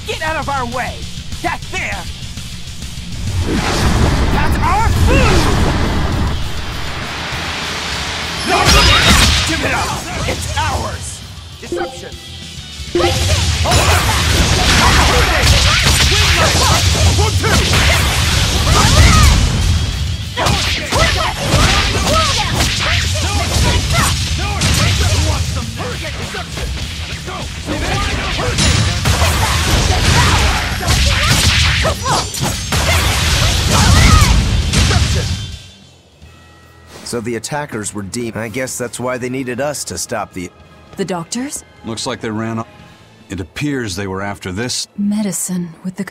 Get out of our way! That there! That's our food! No! Give it up! It's ours! Deception! So the attackers were deep. I guess that's why they needed us to stop the... The doctors? Looks like they ran off. It appears they were after this. Medicine with the...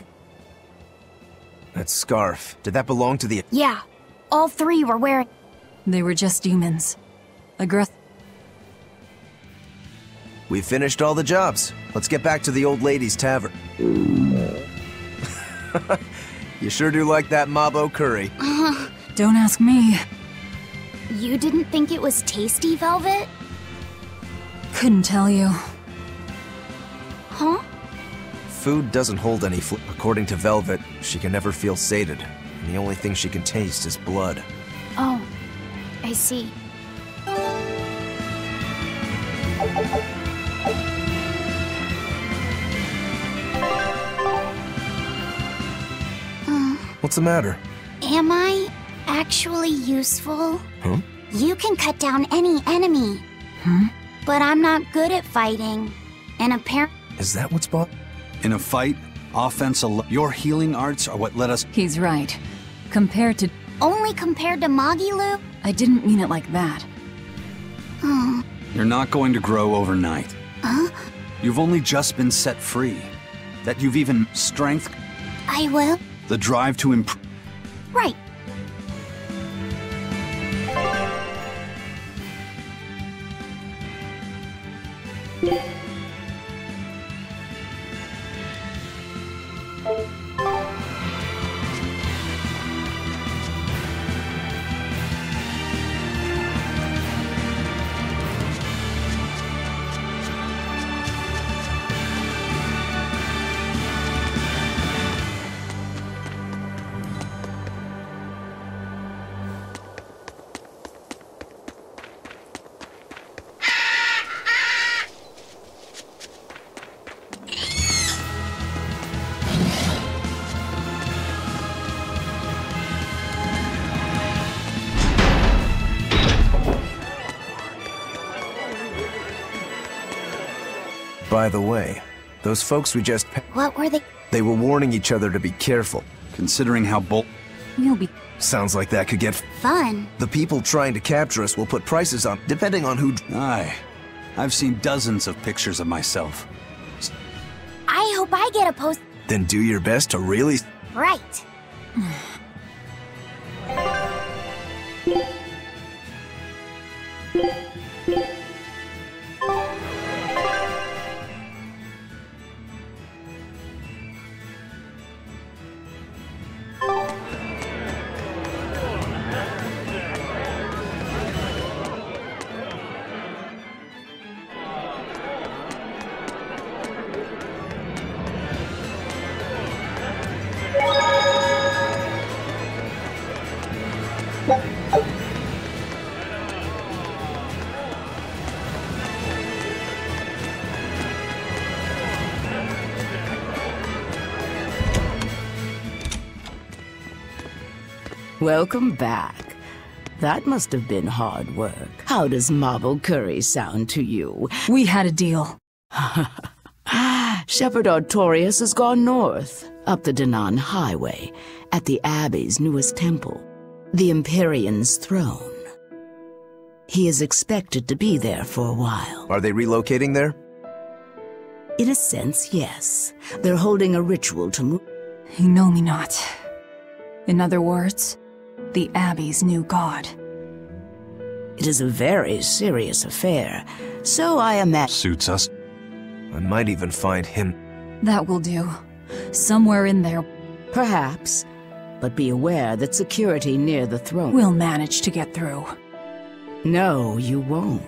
That scarf. Did that belong to the... Yeah. All three were wearing... They were just demons. We finished all the jobs. Let's get back to the old lady's tavern. You sure do like that Modo curry. Don't ask me. You didn't think it was tasty, Velvet? Couldn't tell you. Huh? Food doesn't hold any According to Velvet, she can never feel sated. And the only thing she can taste is blood. Oh, I see. What's the matter? Am I actually useful? Huh? You can cut down any enemy. But I'm not good at fighting. And apparently... Is that what's bought? In a fight, offense alone. Your healing arts are what let us... He's right. Compared to... Only compared to Magilu? I didn't mean it like that. Oh. You're not going to grow overnight. Huh? You've only just been set free. That you've even strength... I will. The drive to improve. Right. By the way, those folks we just What were they? they were warning each other to be careful. Considering how bold. You'll be... Sounds like that could get... Fun. The people trying to capture us will put prices on, depending on who... Aye. I've seen dozens of pictures of myself. I hope I get a post. Then do your best to really... Right. Welcome back. That must have been hard work. How does marble curry sound to you? We had a deal. Shepherd Artorius has gone north, up the Danan Highway, at the Abbey's newest temple, the Empyrean's throne. He is expected to be there for a while. Are they relocating there? In a sense, yes. They're holding a ritual to move. You know me not. In other words, the Abbey's new god. It is a very serious affair, so I imagine... Suits us. I might even find him... That will do. Somewhere in there, Perhaps, but be aware that security near the throne... we'll manage to get through. No, you won't.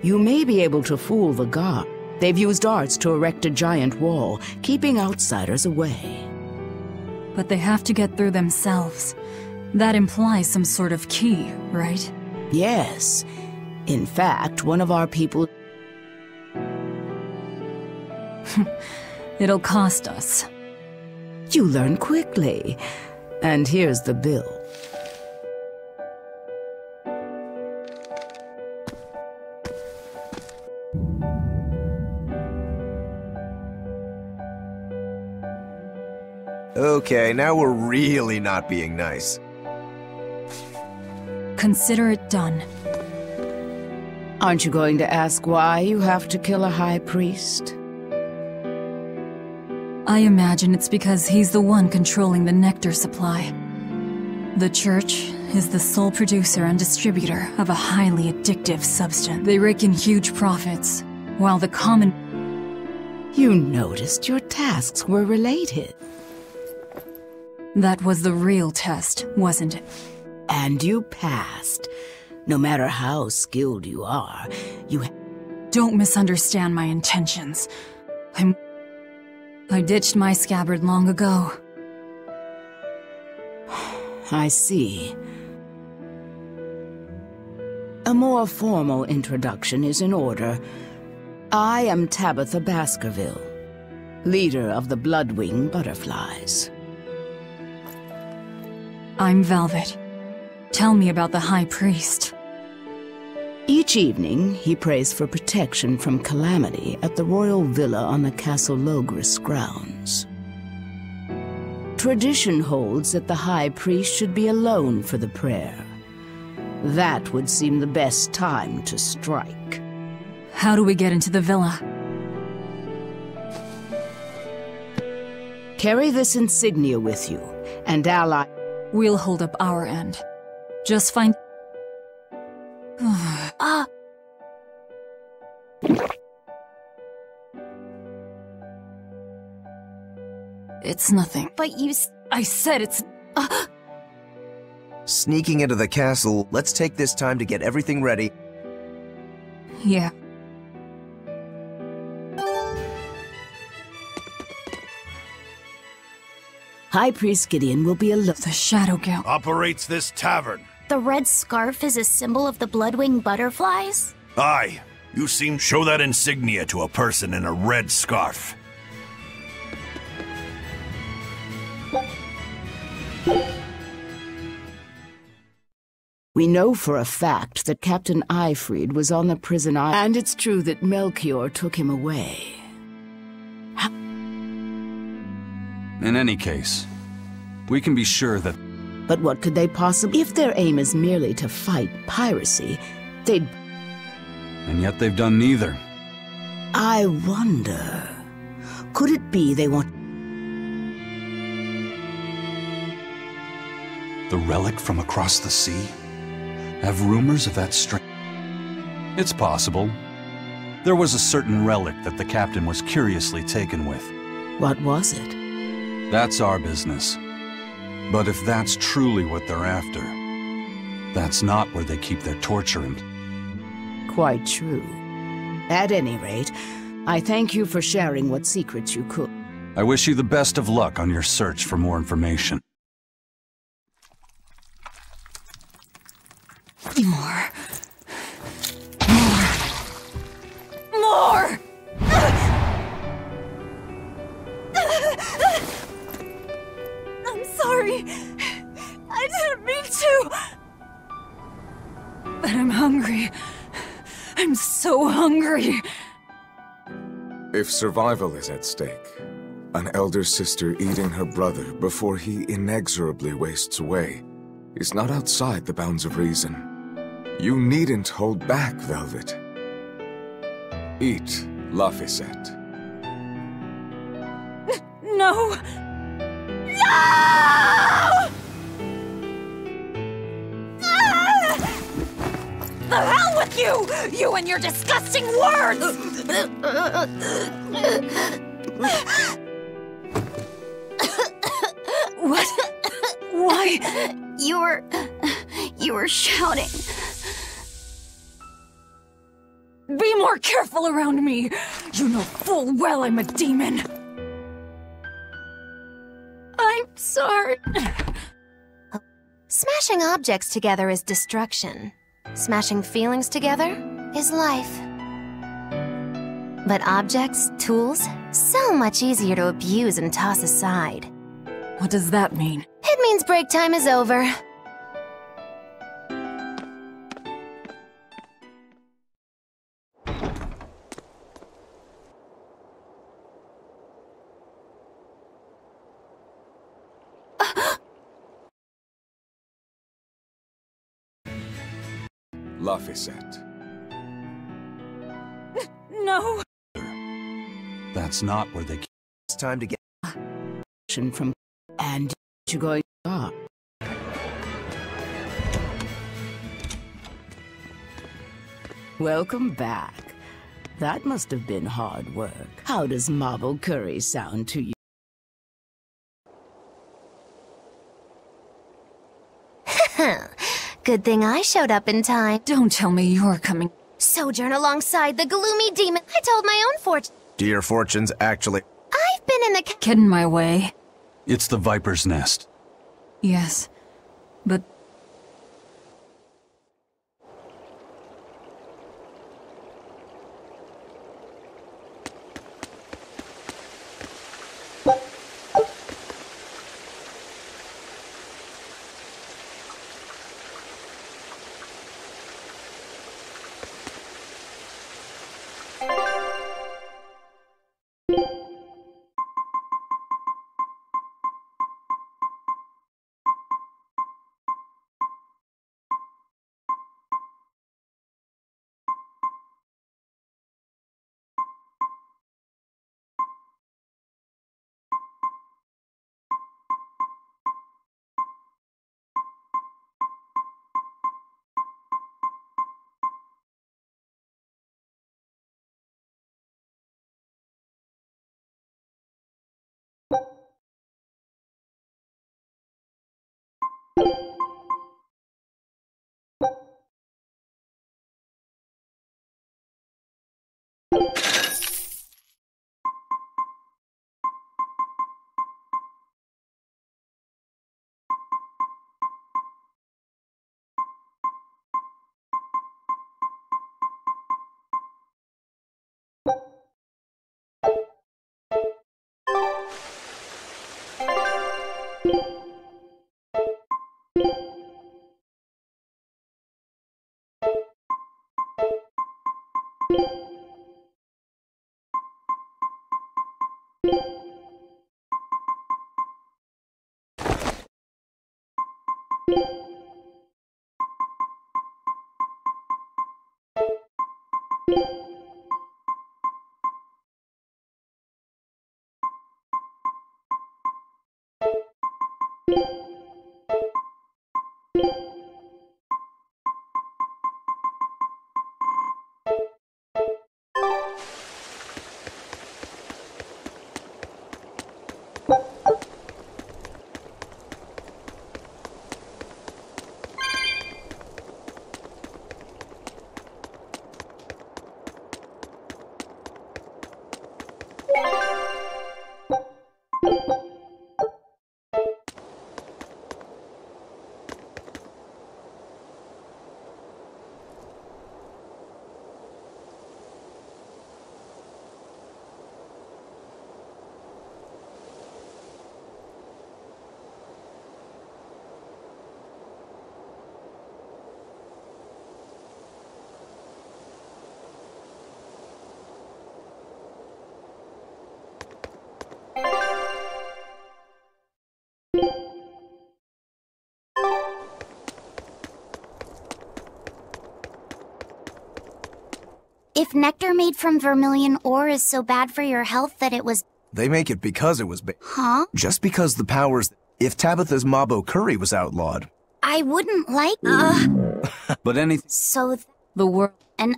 You may be able to fool the guard. They've used arts to erect a giant wall, keeping outsiders away. But they have to get through themselves. That implies some sort of key, right? Yes. In fact, one of our people... It'll cost us. You learn quickly. And here's the bill. Okay, now we're really not being nice. Consider it done. Aren't you going to ask why you have to kill a high priest? I imagine it's because he's the one controlling the nectar supply. The church is the sole producer and distributor of a highly addictive substance. They rake in huge profits, while the common... You noticed your tasks were related. That was the real test, wasn't it? And you passed. No matter how skilled you are, you... Don't misunderstand my intentions. I ditched my scabbard long ago. I see. A more formal introduction is in order. I am Tabitha Baskerville, leader of the Bloodwing Butterflies. I'm Velvet. Tell me about the High Priest. Each evening, he prays for protection from calamity at the royal villa on the Castle Logris grounds. Tradition holds that the High Priest should be alone for the prayer. That would seem the best time to strike. How do we get into the villa? Carry this insignia with you, and ally... We'll hold up our end. Just find... It's nothing. But you I said it's... Sneaking into the castle, let's take this time to get everything ready. Yeah. High Priest Gideon will be alone. The Shadow Guild. Operates this tavern. The red scarf is a symbol of the bloodwing butterflies? Aye. You seem show that insignia to a person in a red scarf. We know for a fact that Captain Eyfried was on the prison island, and it's true that Melchior took him away. In any case, we can be sure that... But what could they possibly... If their aim is merely to fight piracy, they'd... And yet they've done neither. I wonder... Could it be they want... The relic from across the sea? Have rumors of that string? It's possible. There was a certain relic that the captain was curiously taken with. What was it? That's our business. But if that's truly what they're after, that's not where they keep their torture Quite true. At any rate, I thank you for sharing what secrets you could. I wish you the best of luck on your search for more information. More. More. More! I'm sorry. I didn't mean to. But I'm hungry. I'm so hungry. If survival is at stake, an elder sister eating her brother before he inexorably wastes away is not outside the bounds of reason. You needn't hold back, Velvet. Eat, Laphicet. No! No! The hell with you! You and your disgusting words! What? Why? You were shouting. Be more careful around me! You know full well I'm a demon! I'm sorry. Smashing objects together is destruction. Smashing feelings together is life. But objects, tools, so much easier to abuse and toss aside. What does that mean? It means break time is over. Laphicet. No! That's not where they keep... It's time to get... From... And you're going... Welcome back. That must have been hard work. How does marble curry sound to you? Good thing I showed up in time. Don't tell me you're coming. Sojourn alongside the gloomy demon. I told my own fortune. Do your fortunes actually... I've been in the... Get in my way. It's the Viper's Nest. Yes, but... If nectar made from vermilion ore is so bad for your health that it was... They make it because it was Huh? just because the powers... If Tabitha's Mabo curry was outlawed. I wouldn't like... But any So The world. an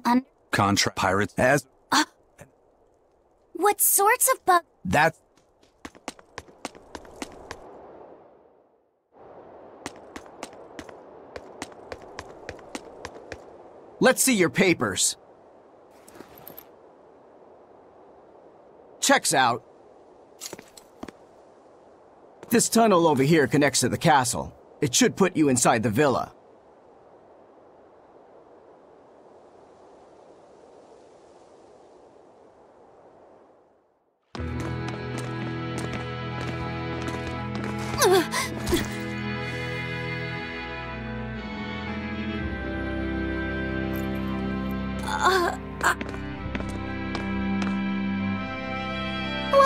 contra pirates As... What sorts of bug... That's... Let's see your papers. Checks out. This tunnel over here connects to the castle. It should put you inside the villa.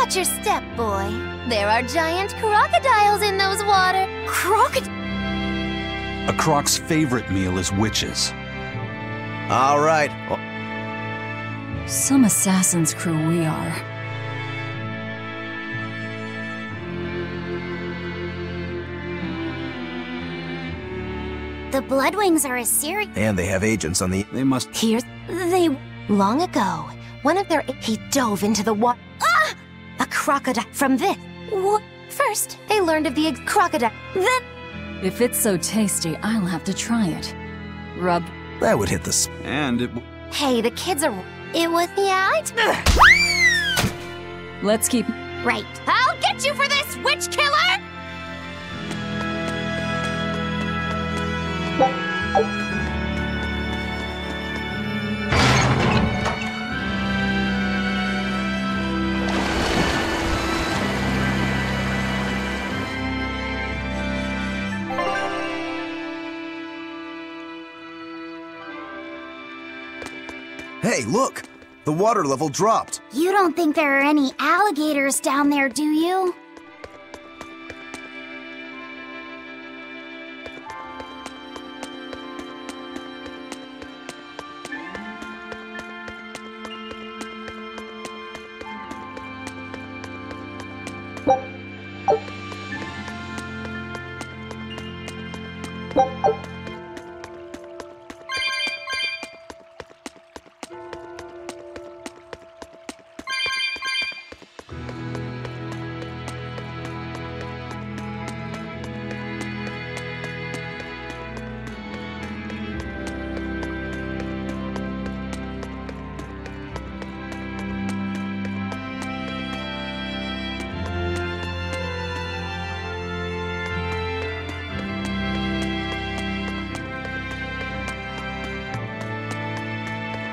Watch your step, boy. There are giant crocodiles in those water. A croc's favorite meal is witches. All right. Some assassin's crew we are. The Bloodwings are a series... And they have agents on the... They must... Here's... Long ago, one of their... He dove into the water. Ah! A crocodile from this. What? First, they learned of the crocodile. Then... If it's so tasty, I'll have to try it. Rub. That would hit the... And it... Hey, the kids are... It was... Yeah, Let's keep... Right. I'll get you for this, witch killer! Hey, look! The water level dropped. You don't think there are any alligators down there, do you?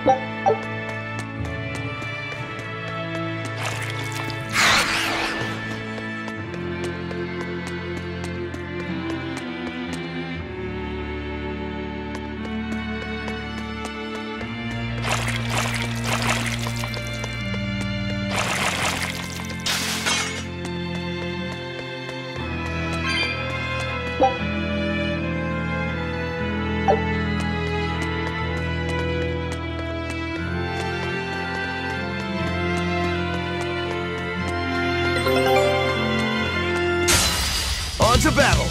On to battle!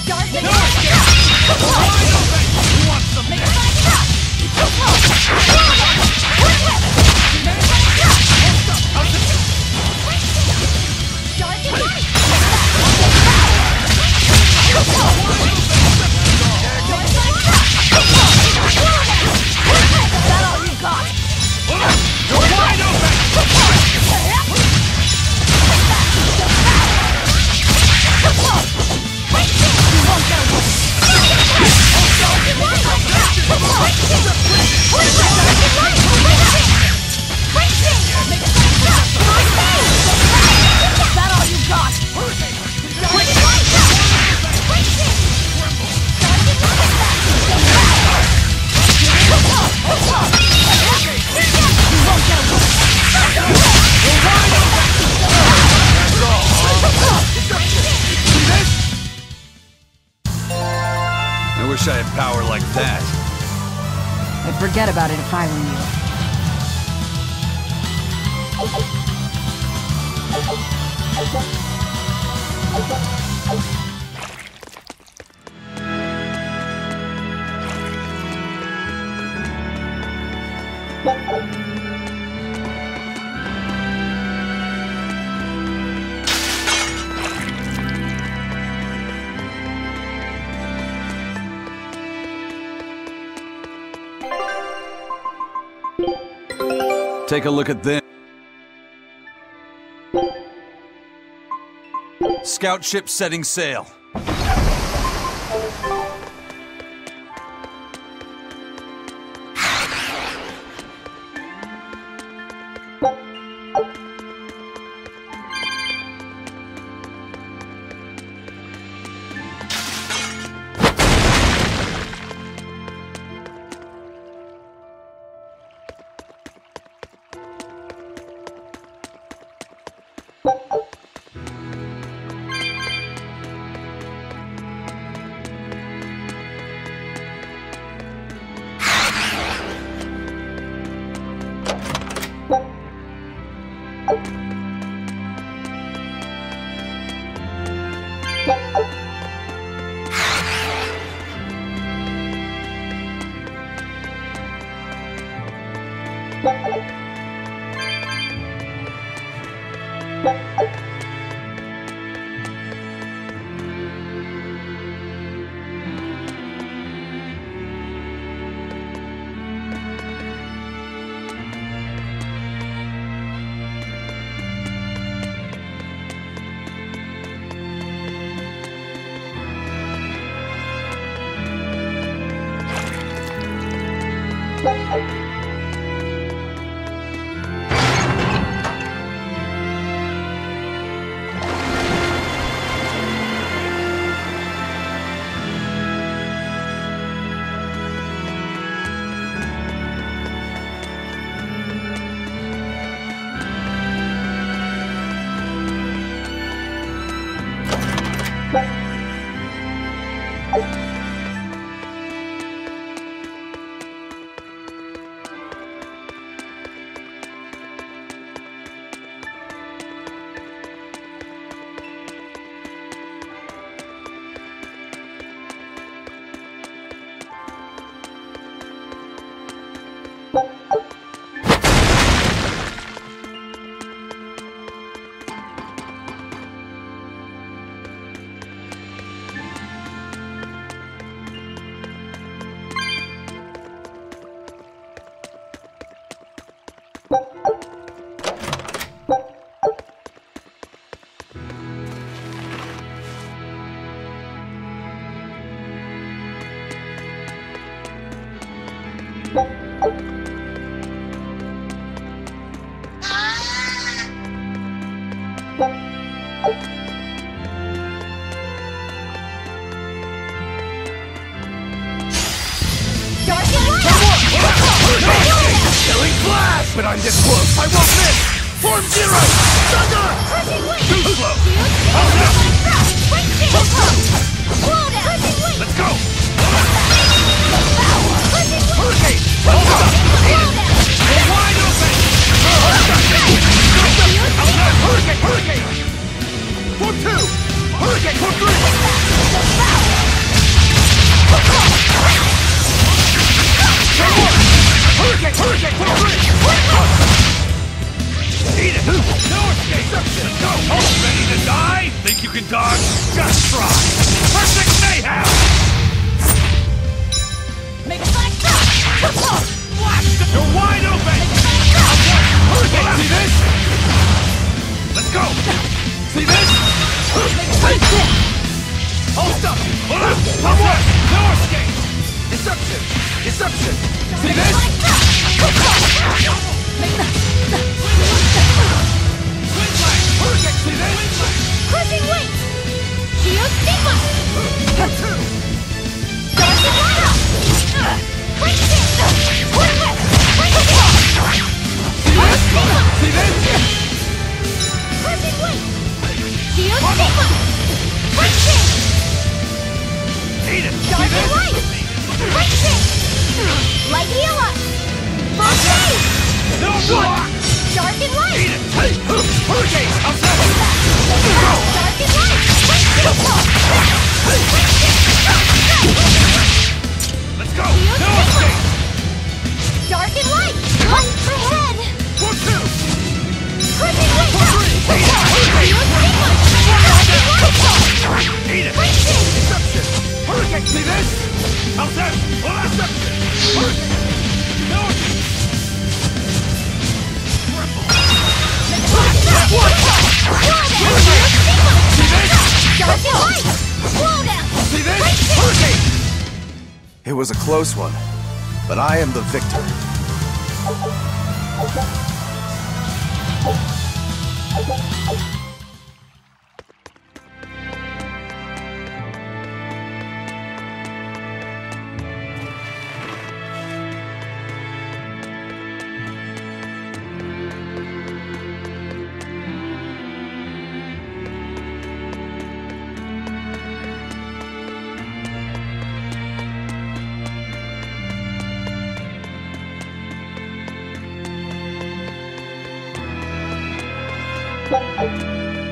I wish I had power like that. I'd forget about it if I were you. Take a look at them. Scout ship setting sail. Form zero! Thunder! Too slow! Let's go! Hurricane! Hold up! We're wide open! Hurricane! Hurricane! Form two! Hurricane! Form three! Hurricane! Hurricane! Form three! Eat it! No escape! Let's go! Oh, ready to die? Think you can dodge? Just try! Perfect mayhem! Make a flash stop! You're wide open! Hurricane! See this? Let's go! See this? Hold up! Hold up! Top one! No escape! Deception! Deception! See this? Hurricane! See this? Crushing weight! Shield Stigma! Two! Darcy Lava! Crush it! See this? Crushing weight! Shield Stigma! Crush it! Eat it! See Darcy this? Light! Crush it! Light Healer! Frost Haze! No block! Dark and Light! Eat it! Hurricane! Outside! Go! Dark and Light! Let's go! No escape! Dark and Light! One for head! Form two! Crushing weight! Form three! Shield Stigma! Dark and Light! Eat it! Crush it! Deception! Hurricane! See this? Outside! Deception! Hurricane! No escape! See this? Hurricane! It was a close one, but I am the victor.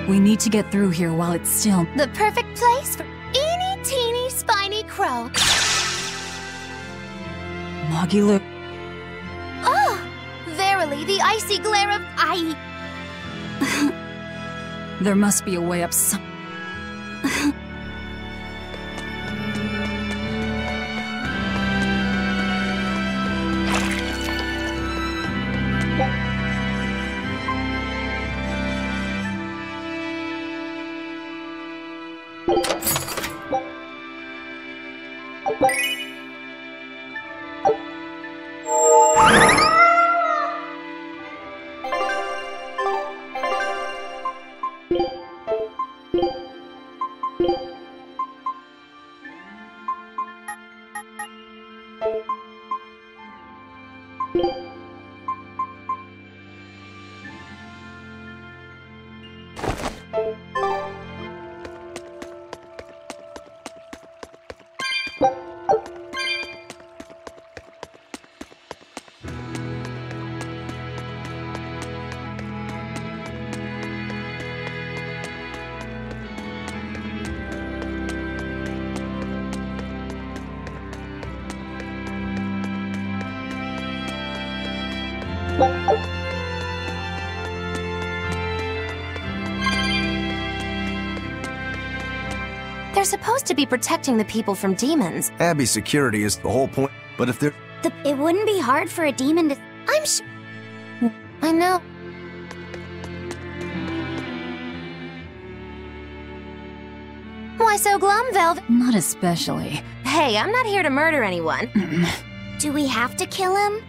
We need to get through here while it's still. The perfect place for eeny teeny spiny crow. Moggy, Oh, verily, the icy glare of there must be a way up some. They're supposed to be protecting the people from demons. Abbey's security is the whole point, but if they're... It wouldn't be hard for a demon to... I'm sure. I know. Why so glum, Velvet? Not especially. Hey, I'm not here to murder anyone. Do we have to kill him?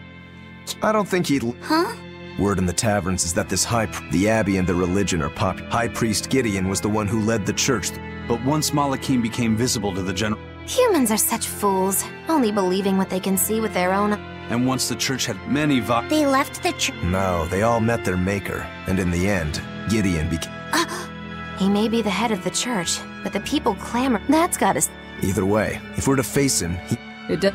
I don't think he'd... Huh? Word in the taverns is that this the Abbey and the religion are popular. High Priest Gideon was the one who led the church. But once Malakim became visible to the general... Humans are such fools, only believing what they can see with their own... And once the church had many They left the church. No, they all met their maker, and in the end, Gideon became... He may be the head of the church, but the people clamor. That's gotta... Either way, if we're to face him, he... It does.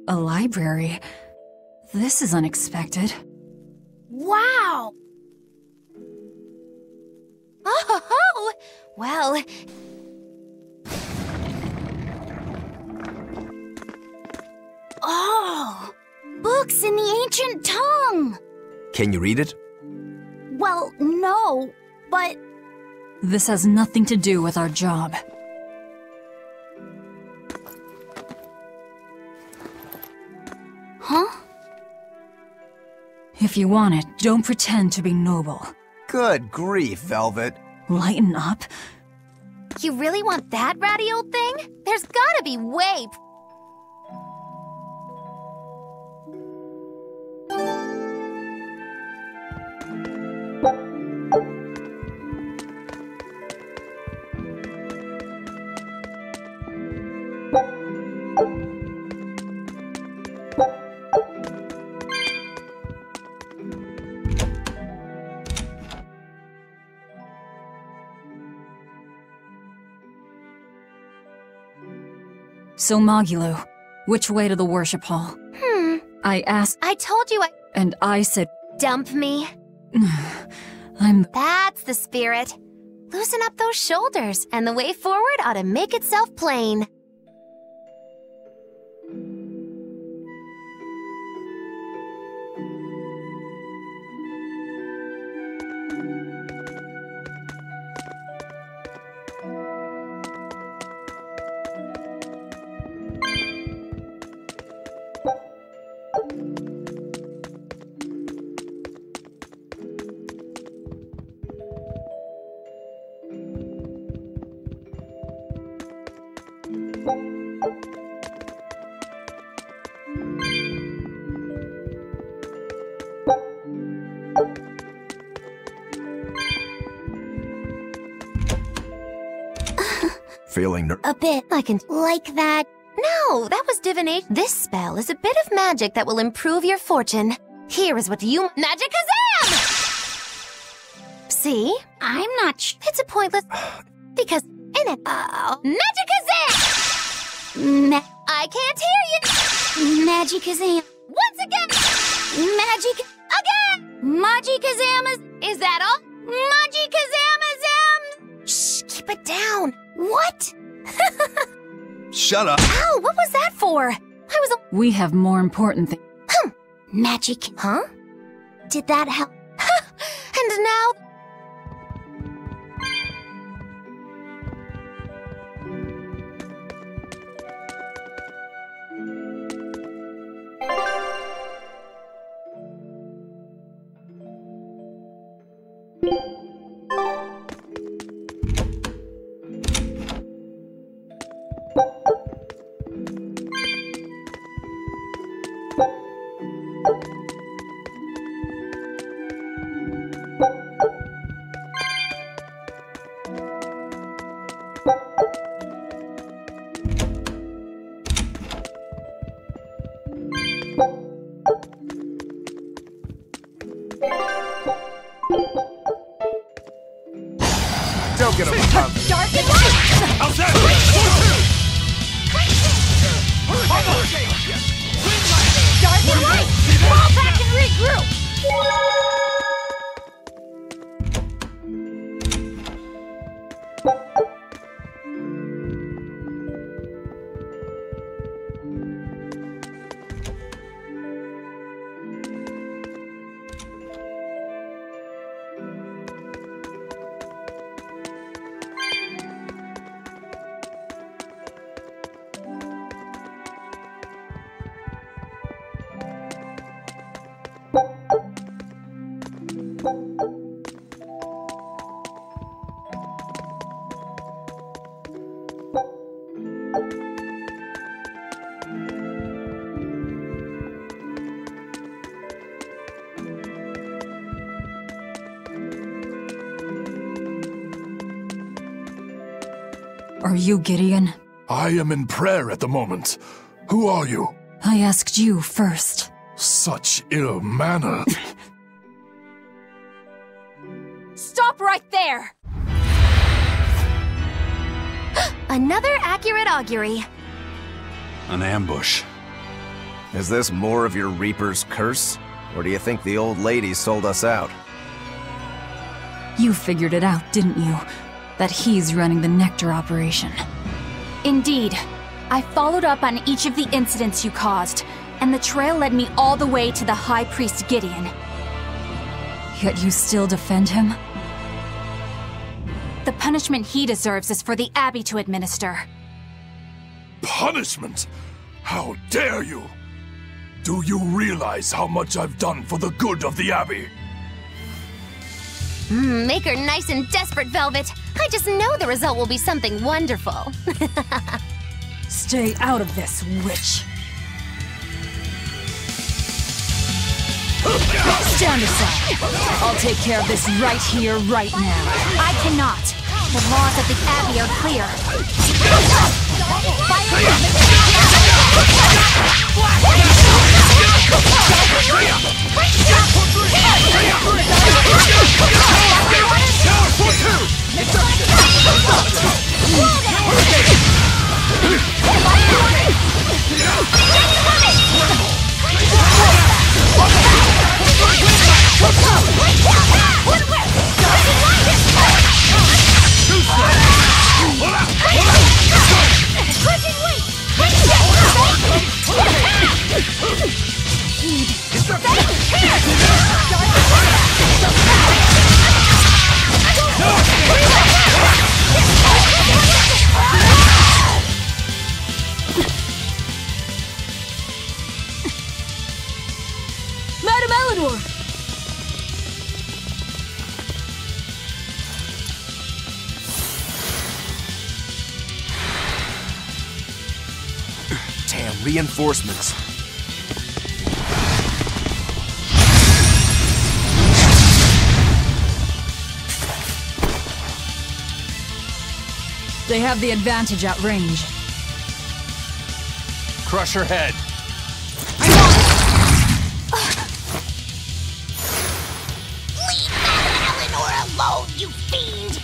A library? This is unexpected. Wow! Oh, well... Oh! Books in the ancient tongue! Can you read it? Well, no, but... This has nothing to do with our job. Huh? If you want it, don't pretend to be noble. Good grief, Velvet. Lighten up. You really want that ratty old thing? There's gotta be way... So, Magilo, which way to the worship hall? I asked... I told you And I said... Dump me. That's the spirit. Loosen up those shoulders, and the way forward ought to make itself plain. Feeling A bit. I can... Like that. No, that was divination. This spell is a bit of magic that will improve your fortune. Here is what you... Magicazam! See? I'm not It's a pointless... Because in it... Magicazam! I can't hear you! Magicazam. Once again! Magic... Again! Magicazam Is that all? Magicazamazam! Shh, keep it down. What? Shut up! Ow, what was that for? We have more important things. Magic. Huh? Did that help? And now... Don't get him! Dark and light! How's that? Dark and light! Fall back and regroup! Are you Gideon? I am in prayer at the moment. Who are you? I asked you first. Such ill manner. Stop right there! Another accurate augury. An ambush. Is this more of your Reaper's curse? Or do you think the old lady sold us out? You figured it out, didn't you? That he's running the Nectar operation. Indeed. I followed up on each of the incidents you caused, and the trail led me all the way to the High Priest Gideon. Yet you still defend him? The punishment he deserves is for the Abbey to administer. Punishment? How dare you? Do you realize how much I've done for the good of the Abbey? Make her nice and desperate, Velvet. I just know the result will be something wonderful. Stay out of this, witch. Stand aside. I'll take care of this right here, right now. I cannot. The laws of the Abbey are clear. Madam Eleanor! Damn, reinforcements. They have the advantage at range. Crush her head. Leave that Eleanor alone, you fiend!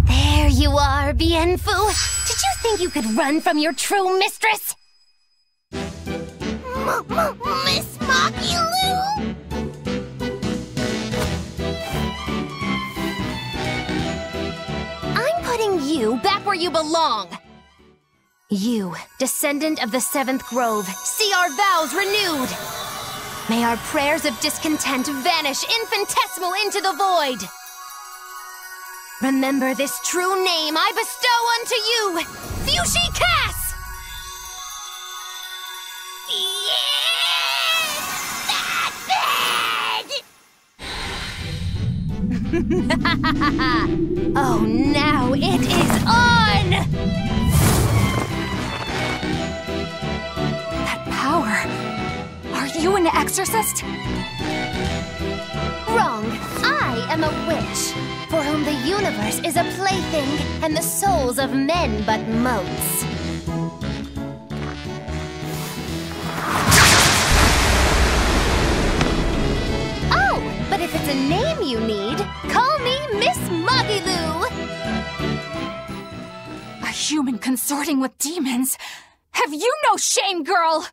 There you are, Bienfu. Did you think you could run from your true mistress? Miss Makilu? I'm putting you back where you belong. You, descendant of the 7th Grove, see our vows renewed. May our prayers of discontent vanish infinitesimal into the void. Remember this true name I bestow unto you, Fushi Cass! Oh, now it is on! That power... Are you an exorcist? Wrong. I am a witch, for whom the universe is a plaything, and the souls of men but motes. Oh, but if it's a name you need, call me Miss Magilu! A human consorting with demons? Have you no shame, girl?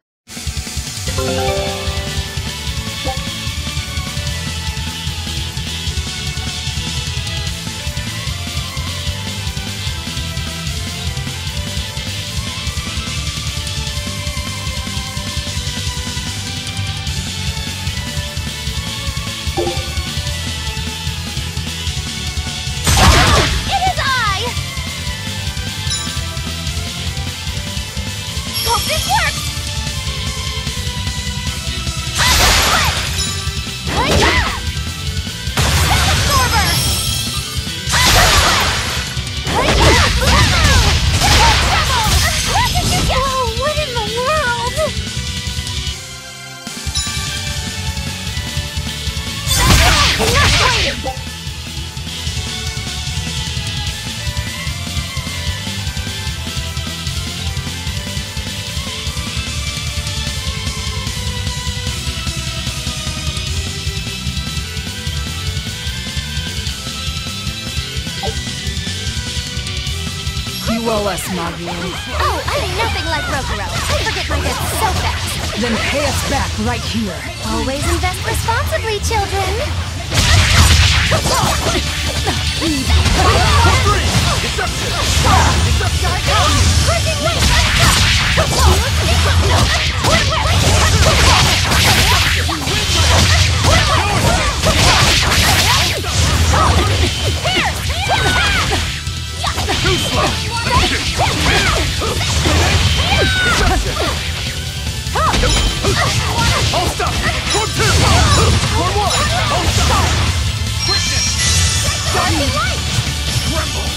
You owe us, Magilu. Oh, I'm nothing like Rokuro. I forget my debts so fast. Then pay us back right here. Always invest responsibly, children. Hold stop! Form 2! Form 1! Hold stop! Quickness! Shining light! Tremble!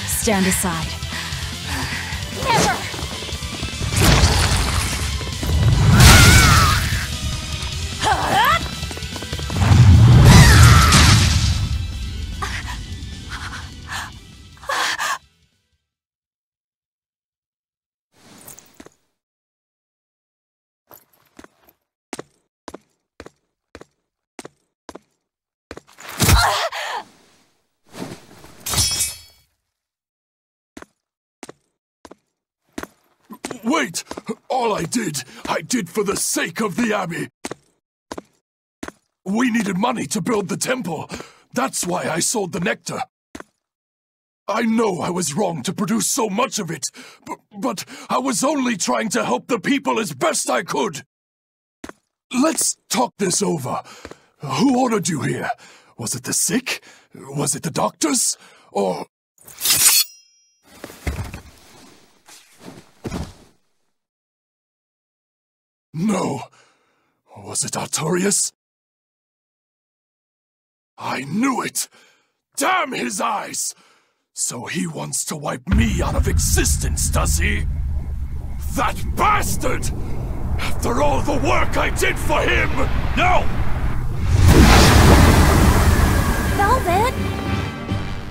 Stand aside. Never! Wait! All I did for the sake of the Abbey. We needed money to build the temple. That's why I sold the nectar. I know I was wrong to produce so much of it, but I was only trying to help the people as best I could. Let's talk this over. Who ordered you here? Was it the sick? Was it the doctors? Or... No. Was it Artorias? I knew it! Damn his eyes! So he wants to wipe me out of existence, does he? That bastard! After all the work I did for him! No! Velvet!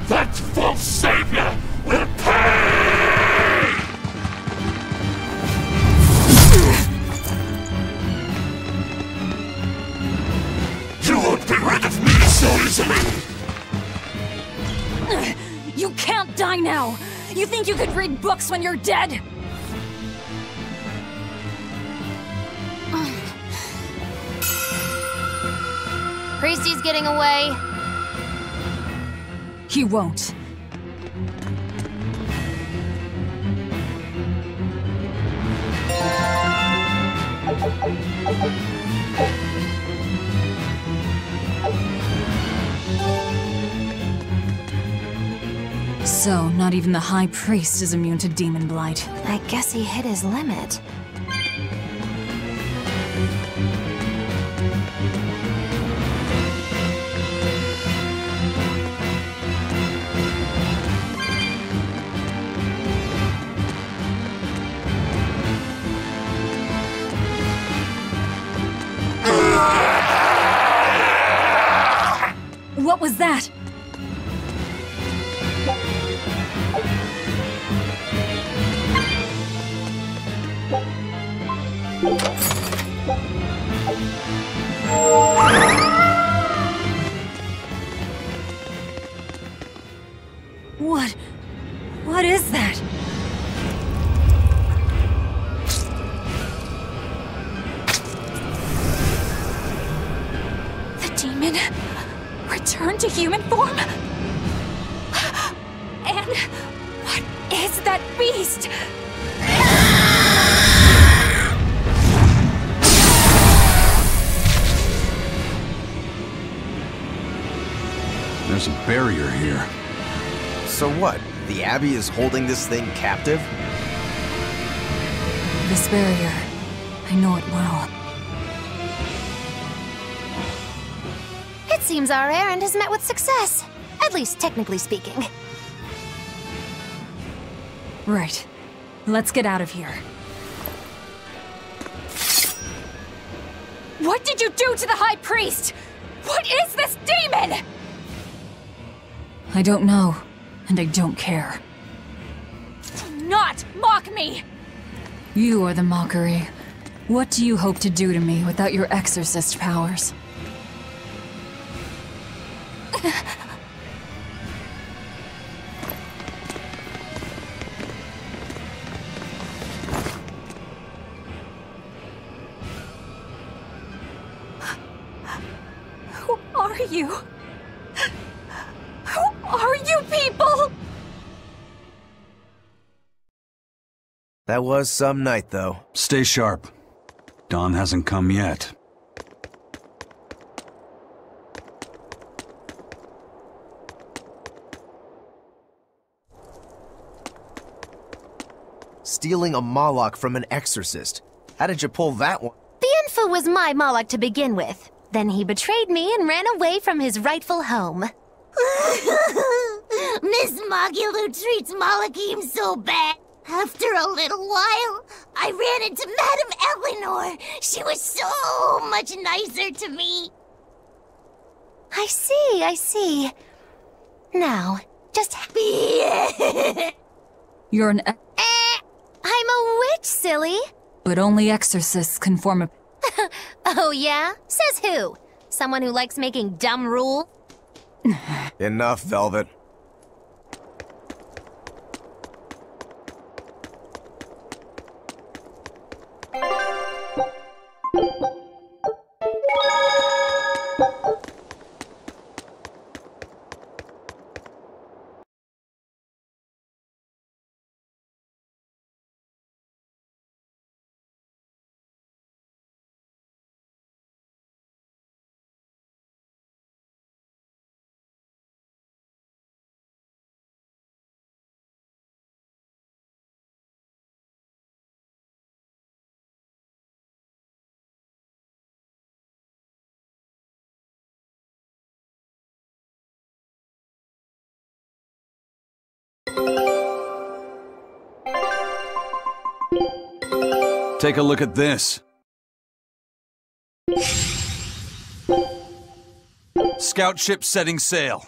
That false savior will pay! You won't be rid of me so easily! You can't die now! You think you could read books when you're dead? Priesty's getting away. He won't. So, not even the High Priest is immune to demon blight. I guess he hit his limit. What was that? What is that? The demon returned to human form? And what is that beast? There's a barrier here. So what? The Abbey is holding this thing captive? This barrier. I know it well. It seems our errand has met with success. At least technically speaking. Right. Let's get out of here. What did you do to the High Priest? What is this demon? I don't know, and I don't care. Do not mock me! You are the mockery. What do you hope to do to me without your exorcist powers? Who are you? Who are you people? That was some night, though. Stay sharp. Dawn hasn't come yet. Stealing a Moloch from an exorcist. How did you pull that one? The info was my Moloch to begin with. Then he betrayed me and ran away from his rightful home. Miss Mogulu treats Malachim so bad. After a little while, I ran into Madame Eleanor. She was so much nicer to me. I see. Now, just... You're an I'm a witch, silly. but only exorcists can form a... Oh yeah? Says who? Someone who likes making dumb rules? Enough, Velvet. Take a look at this. Scout ship setting sail.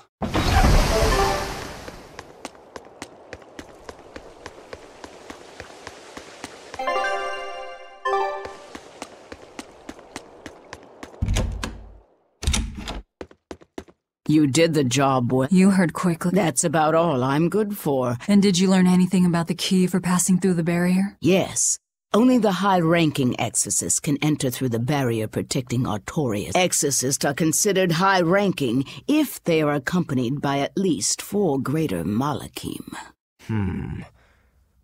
You did the job well. You heard quickly. That's about all I'm good for. And did you learn anything about the key for passing through the barrier? Yes. Only the high-ranking exorcists can enter through the barrier protecting Artorias. Exorcists are considered high-ranking if they are accompanied by at least 4 greater Malachim.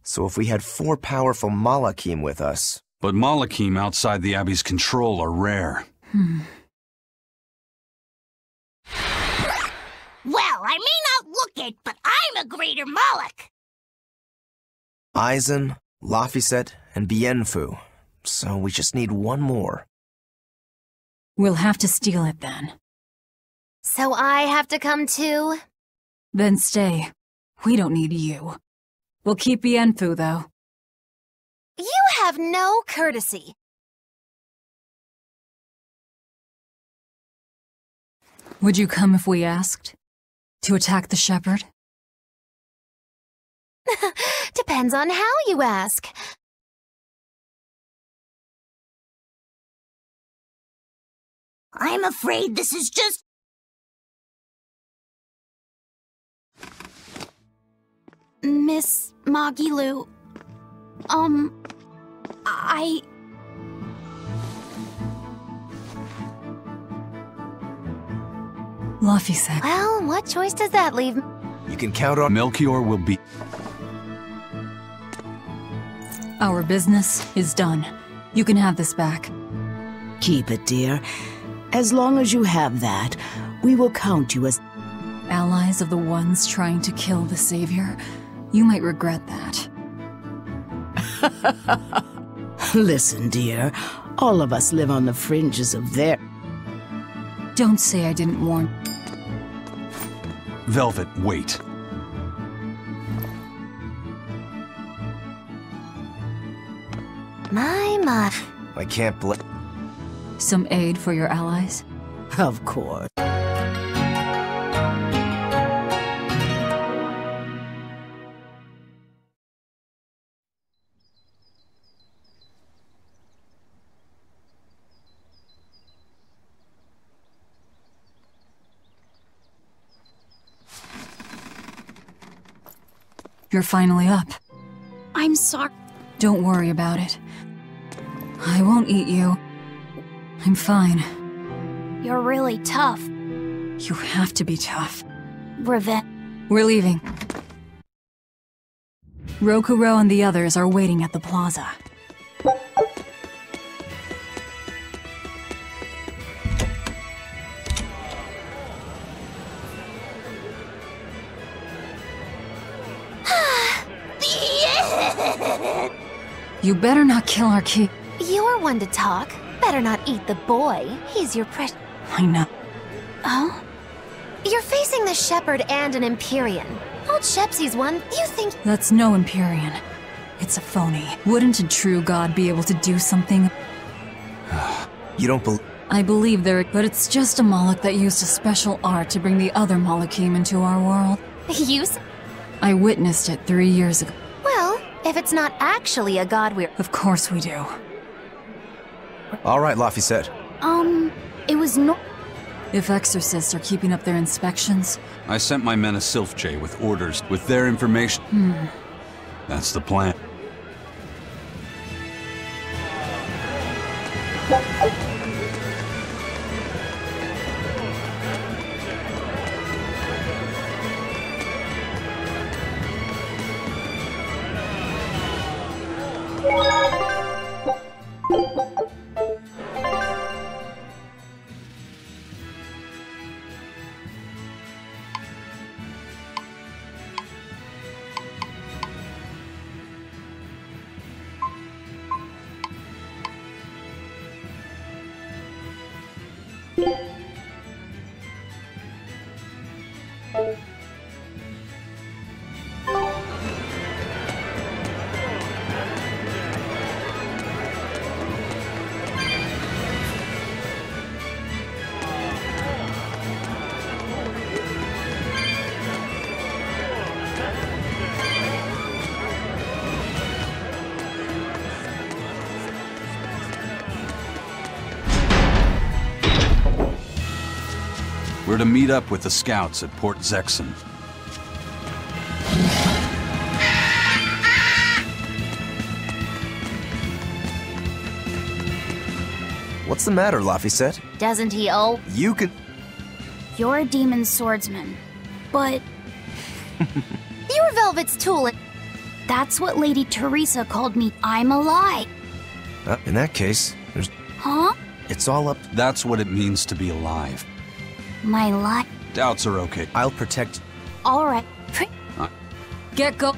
So if we had 4 powerful Malachim with us... But Malachim outside the Abbey's control are rare. Well, I may not look it, but I'm a greater Moloch. Aizen, Laphicet, and Bienfu. So we just need one more. We'll have to steal it then. So I have to come too? Then stay. We don't need you. We'll keep Bienfu, though. You have no courtesy. Would you come if we asked? To attack the shepherd? Depends on how you ask. I'm afraid this is just... Miss Magilu, Laphicet. Well, what choice does that leave? You can count on... Melchior will be... Our business is done. You can have this back. Keep it, dear. As long as you have that, we will count you as... Allies of the ones trying to kill the Savior. You might regret that. Listen, dear. All of us live on the fringes of their... Don't say I didn't warn... Velvet, wait. My. I can't Some aid for your allies? Of course. You're finally up. I'm sorry. Don't worry about it. I won't eat you. I'm fine. You're really tough. You have to be tough. Revenge. We're leaving. Rokuro and the others are waiting at the plaza. You better not kill our key. You're one to talk. Better not eat the boy. He's your precious... I know. Oh? You're facing the Shepherd and an Empyrean. Old Shepsy's one, you think... That's no Empyrean. It's a phony. Wouldn't a true god be able to do something? You don't believe... I believe there, but it's just a Moloch that used a special art to bring the other Molochim into our world. I witnessed it 3 years ago. Well, if it's not actually a god, we're... Of course we do. All right, Laphicet. It was no... If exorcists are keeping up their inspections... I sent my men a Sylph-J with orders, with their information. That's the plan. We're to meet up with the scouts at Port Zexon. What's the matter, Laphicet? Doesn't he owe? You can... You're a demon swordsman, but... You're Velvet's tool. That's what Lady Teresa called me. I'm alive. In that case, there's... Huh? It's all up... That's what it means to be alive. My life. Doubts are okay. I'll protect... All right. Get go.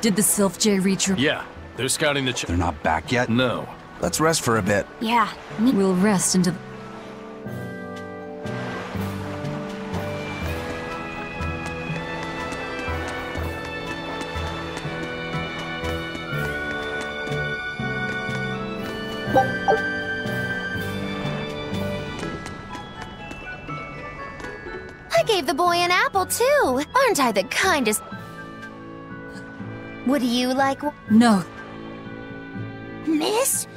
Did the Sylph J reach your... Yeah, they're scouting the... They're not back yet? No. Let's rest for a bit. Yeah, We'll rest into... I gave the boy an apple, too. Aren't I the kindest... Would you like... No. Miss?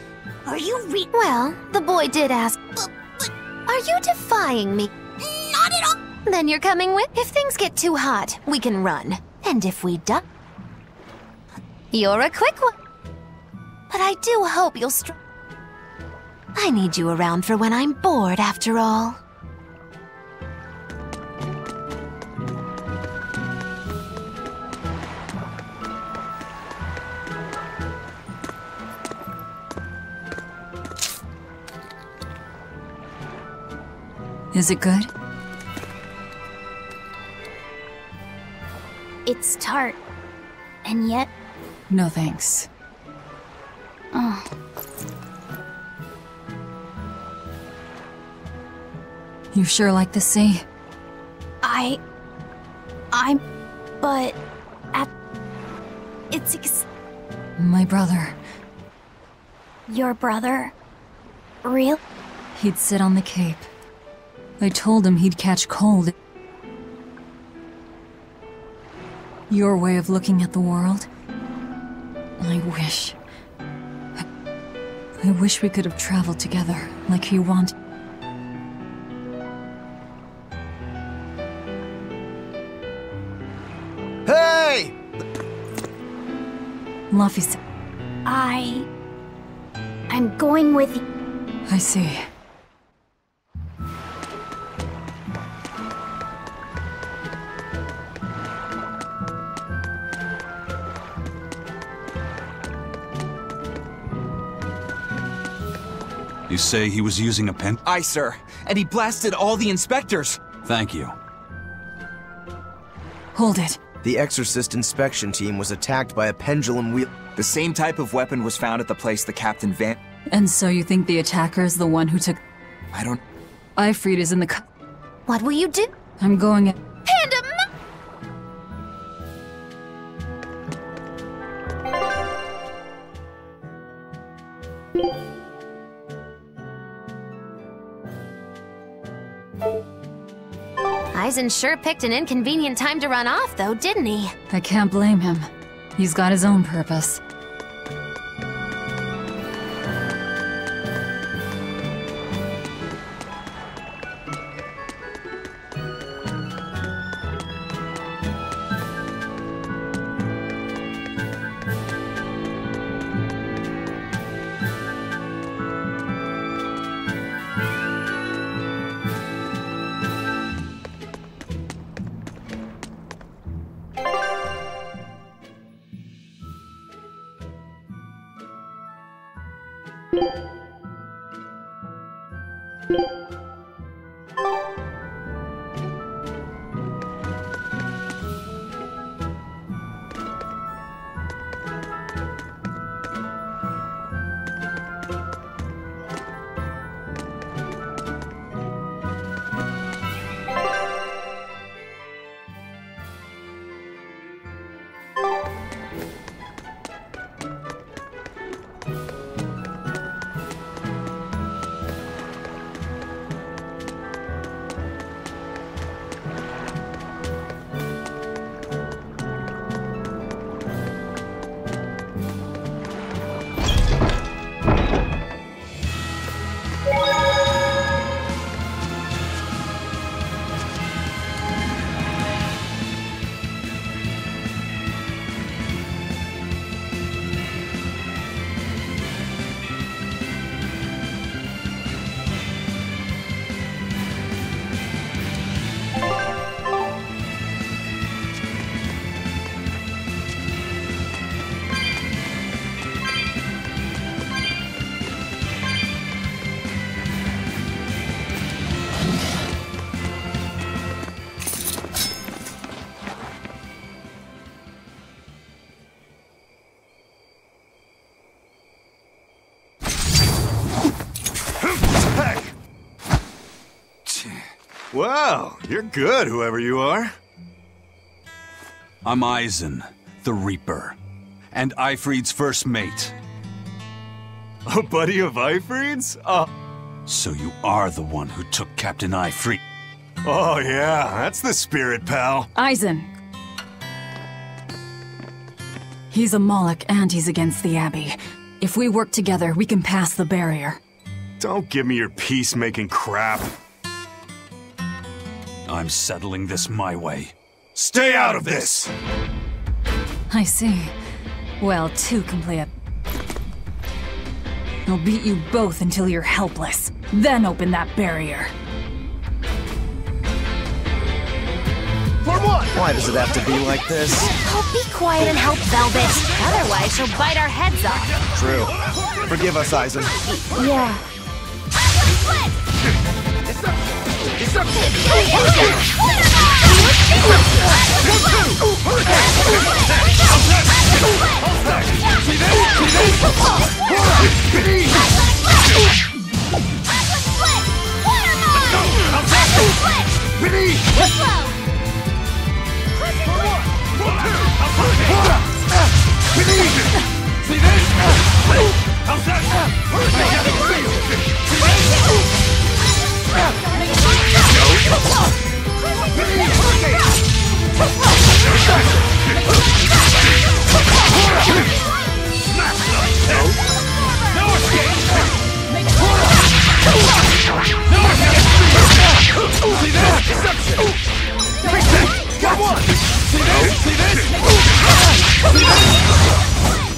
Are you Well, the boy did ask. Are you defying me? Not at all! Then you're coming with? If things get too hot, we can run. And if we die... You're a quick one. But I do hope you'll I need you around for when I'm bored, after all. Is it good? it's tart. And yet... No thanks. Oh. You sure like the sea? But... It's My brother. Your brother? Real? He'd sit on the cape. I told him he'd catch cold. Your way of looking at the world? I wish we could have traveled together, like he wanted. Hey! Luffy said... I'm going with you. I see. You say he was using a pen? Aye, sir. And he blasted all the inspectors. Thank you. Hold it. The Exorcist inspection team was attacked by a pendulum wheel. The same type of weapon was found at the place the Captain Van... And so you think the attacker is the one who took... I don't... Ifrit is in the... What will you do? I'm going... Panda... Eisen sure picked an inconvenient time to run off, though, didn't he? I can't blame him. He's got his own purpose. Wow, you're good, whoever you are. I'm Eisen, the Reaper, and Eifried's first mate. A buddy of Eifried's? So you are the one who took Captain Eifried? Oh yeah, that's the spirit, pal. Eisen. He's a Moloch and he's against the Abbey. If we work together, we can pass the barrier. Don't give me your peacemaking crap. I'm settling this my way. Stay out of this! I see. Well, two can play it. I'll beat you both until you're helpless. Then open that barrier. For what? Why does it have to be like this? Oh, be quiet and help Velvet. Otherwise, she'll bite our heads off. True. Forgive us, Eisen. Yeah.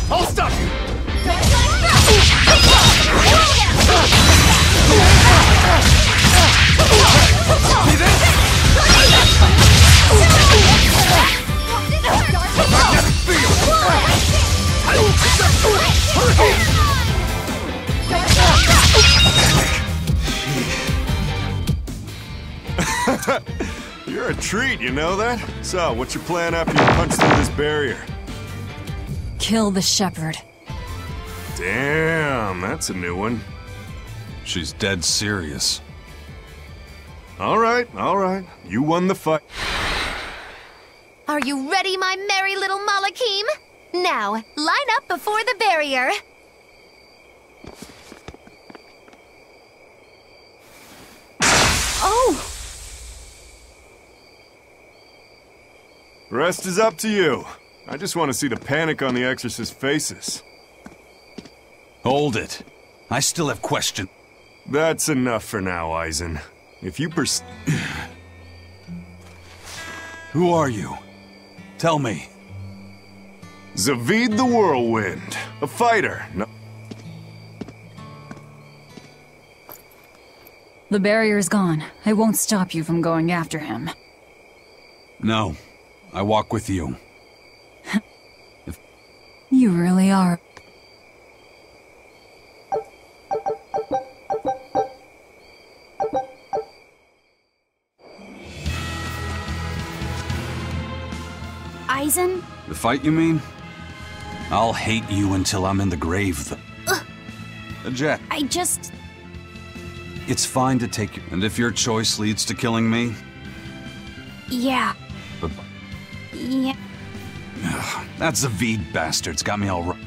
I'll stop you! See this? Magnetic field! You're a treat, you know that? So, what's your plan after you punch through this barrier? Kill the shepherd. Damn, that's a new one. She's dead serious. All right. You won the fight. Are you ready, my merry little Malakim? Now, line up before the barrier. Oh! Rest is up to you. I just want to see the panic on the Exorcist's faces. Hold it. I still have questions. That's enough for now, Eisen. If you Who are you? Tell me. Zavid the Whirlwind. A fighter. No. The barrier's gone. I won't stop you from going after him. No. I walk with you. You really are. Aizen? The fight, you mean? I'll hate you until I'm in the grave. Jet. I just... It's fine to take you. And if your choice leads to killing me? Yeah. But... Yeah. That Zavid bastard's got me all right.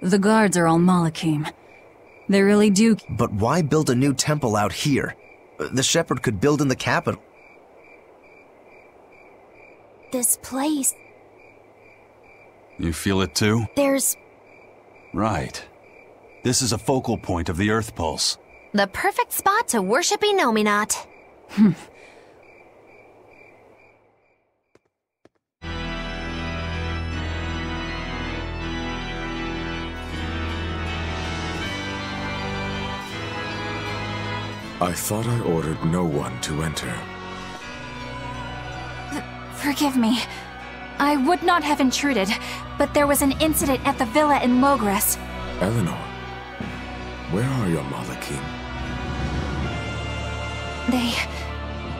The guards are all Malakim. They really do... But why build a new temple out here? The shepherd could build in the capital. This place... You feel it too? There's... Right. This is a focal point of the Earth Pulse. The perfect spot to worship Inominat. I thought I ordered no one to enter. Forgive me. I would not have intruded, but there was an incident at the villa in Logres. Eleanor, where are your Malakim?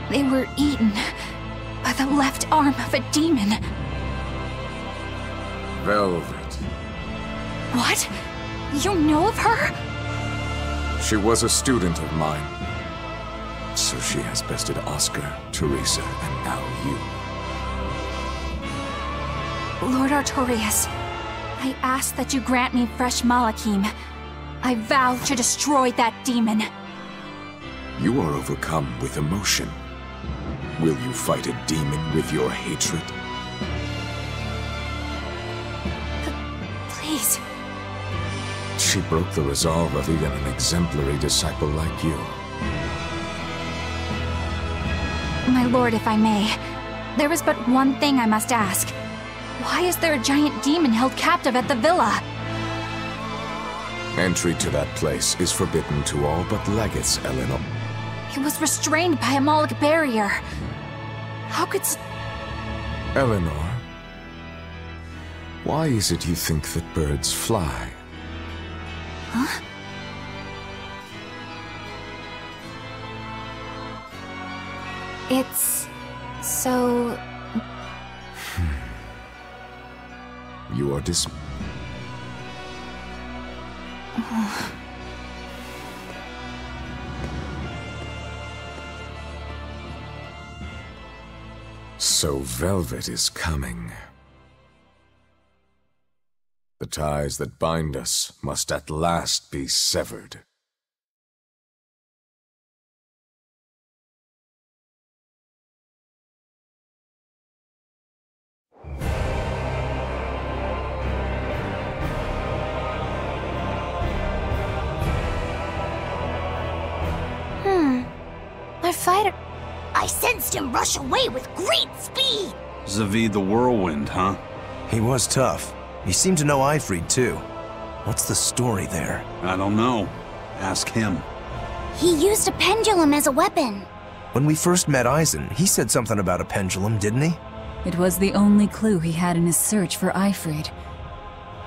They were eaten by the left arm of a demon. Velvet. What? You know of her? She was a student of mine. So she has bested Oscar, Teresa, and now you. Lord Artorias, I ask that you grant me fresh Malakim. I vow to destroy that demon. You are overcome with emotion. Will you fight a demon with your hatred? Please. She broke the resolve of even an exemplary disciple like you. My lord, if I may, there is but one thing I must ask. Why is there a giant demon held captive at the villa? Entry to that place is forbidden to all but legates, Eleanor. It was restrained by a Moloch barrier. How could... Eleanor, why is it you think that birds fly? Huh? It's... so... You are So Velvet is coming. The ties that bind us must at last be severed. Our fighter... I sensed him rush away with great speed! Zavid the Whirlwind, huh? He was tough. He seemed to know Ifrid, too. What's the story there? I don't know. Ask him. He used a pendulum as a weapon. When we first met Eisen, he said something about a pendulum, didn't he? It was the only clue he had in his search for Ifrid.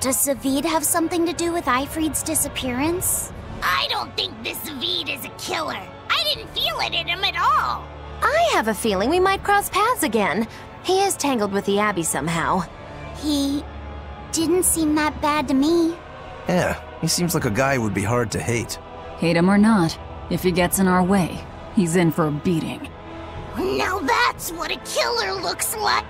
Does Zavid have something to do with Ifrid's disappearance? I don't think this Zavid is a killer. I didn't feel it in him at all. I have a feeling we might cross paths again. He is tangled with the Abbey somehow. He didn't seem that bad to me. Yeah, he seems like a guy who would be hard to hate. Hate him or not, if he gets in our way, he's in for a beating. Now that's what a killer looks like.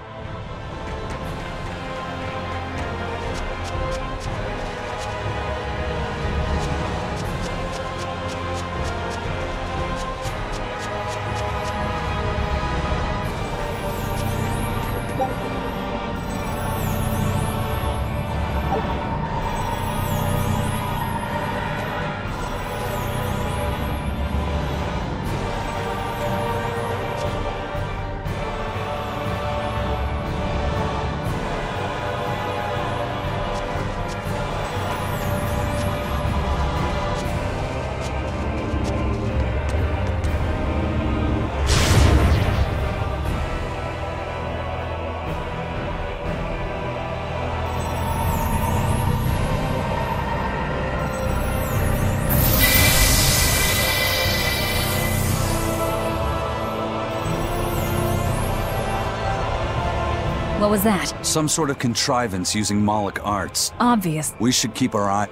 What was that? Some sort of contrivance using Moloch arts. Obvious. We should keep our eye...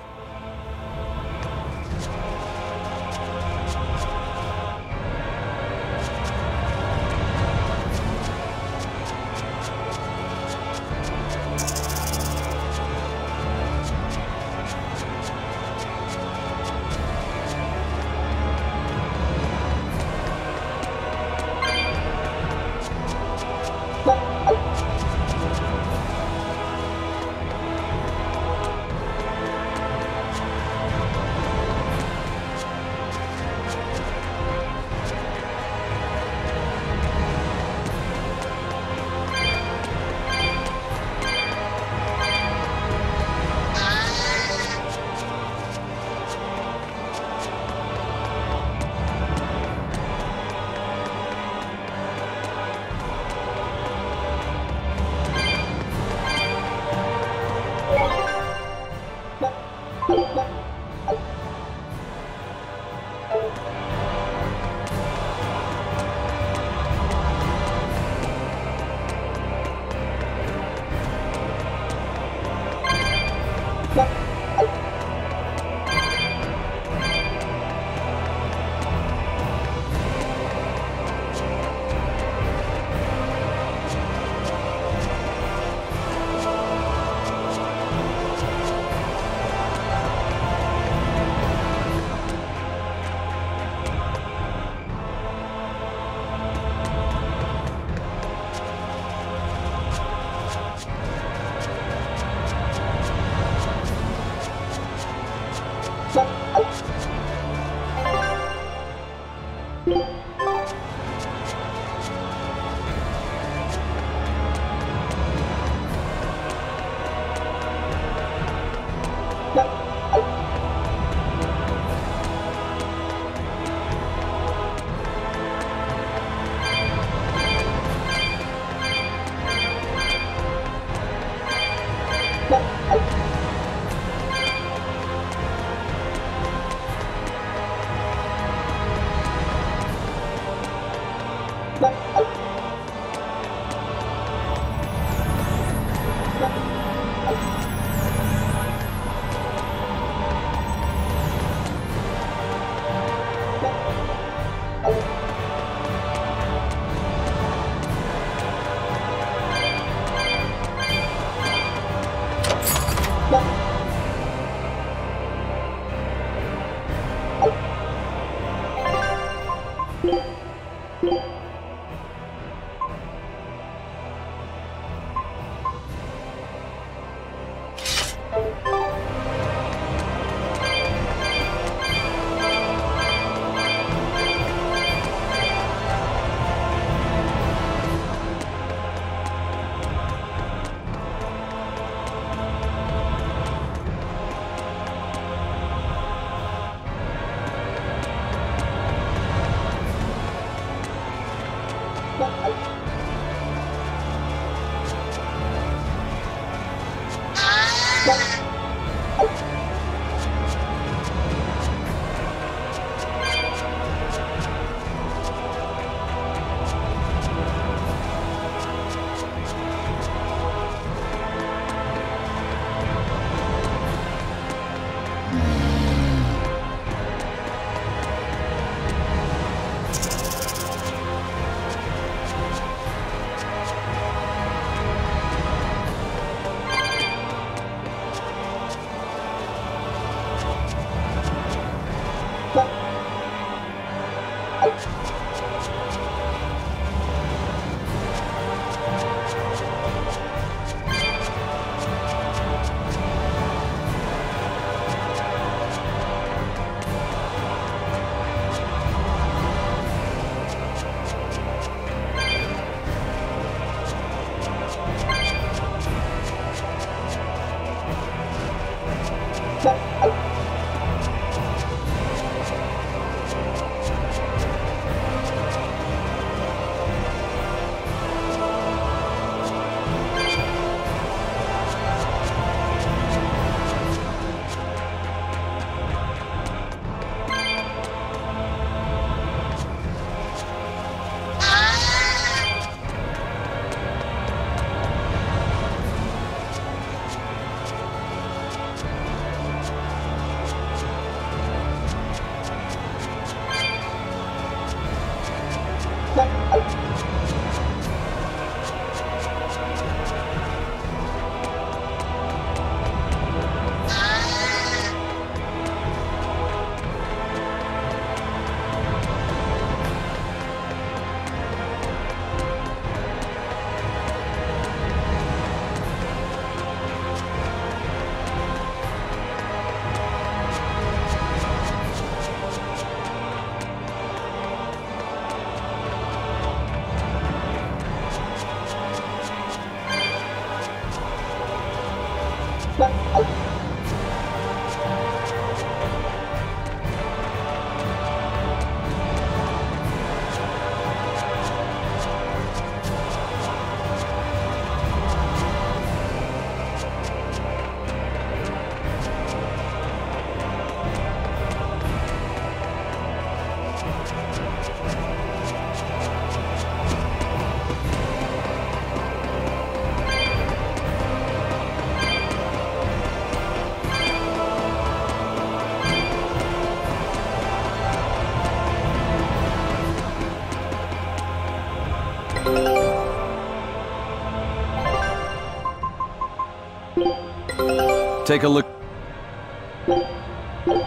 Take a look.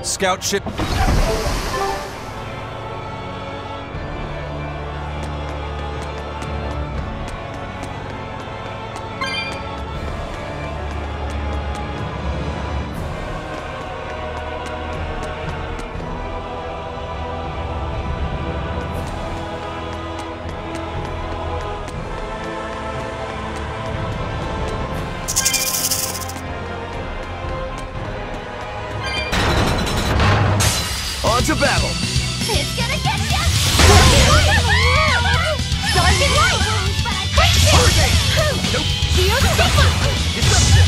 Scout ship. To battle! It's gonna get ya! Dark and light! Hurricane! Nope! Shield Sigma! Disruption!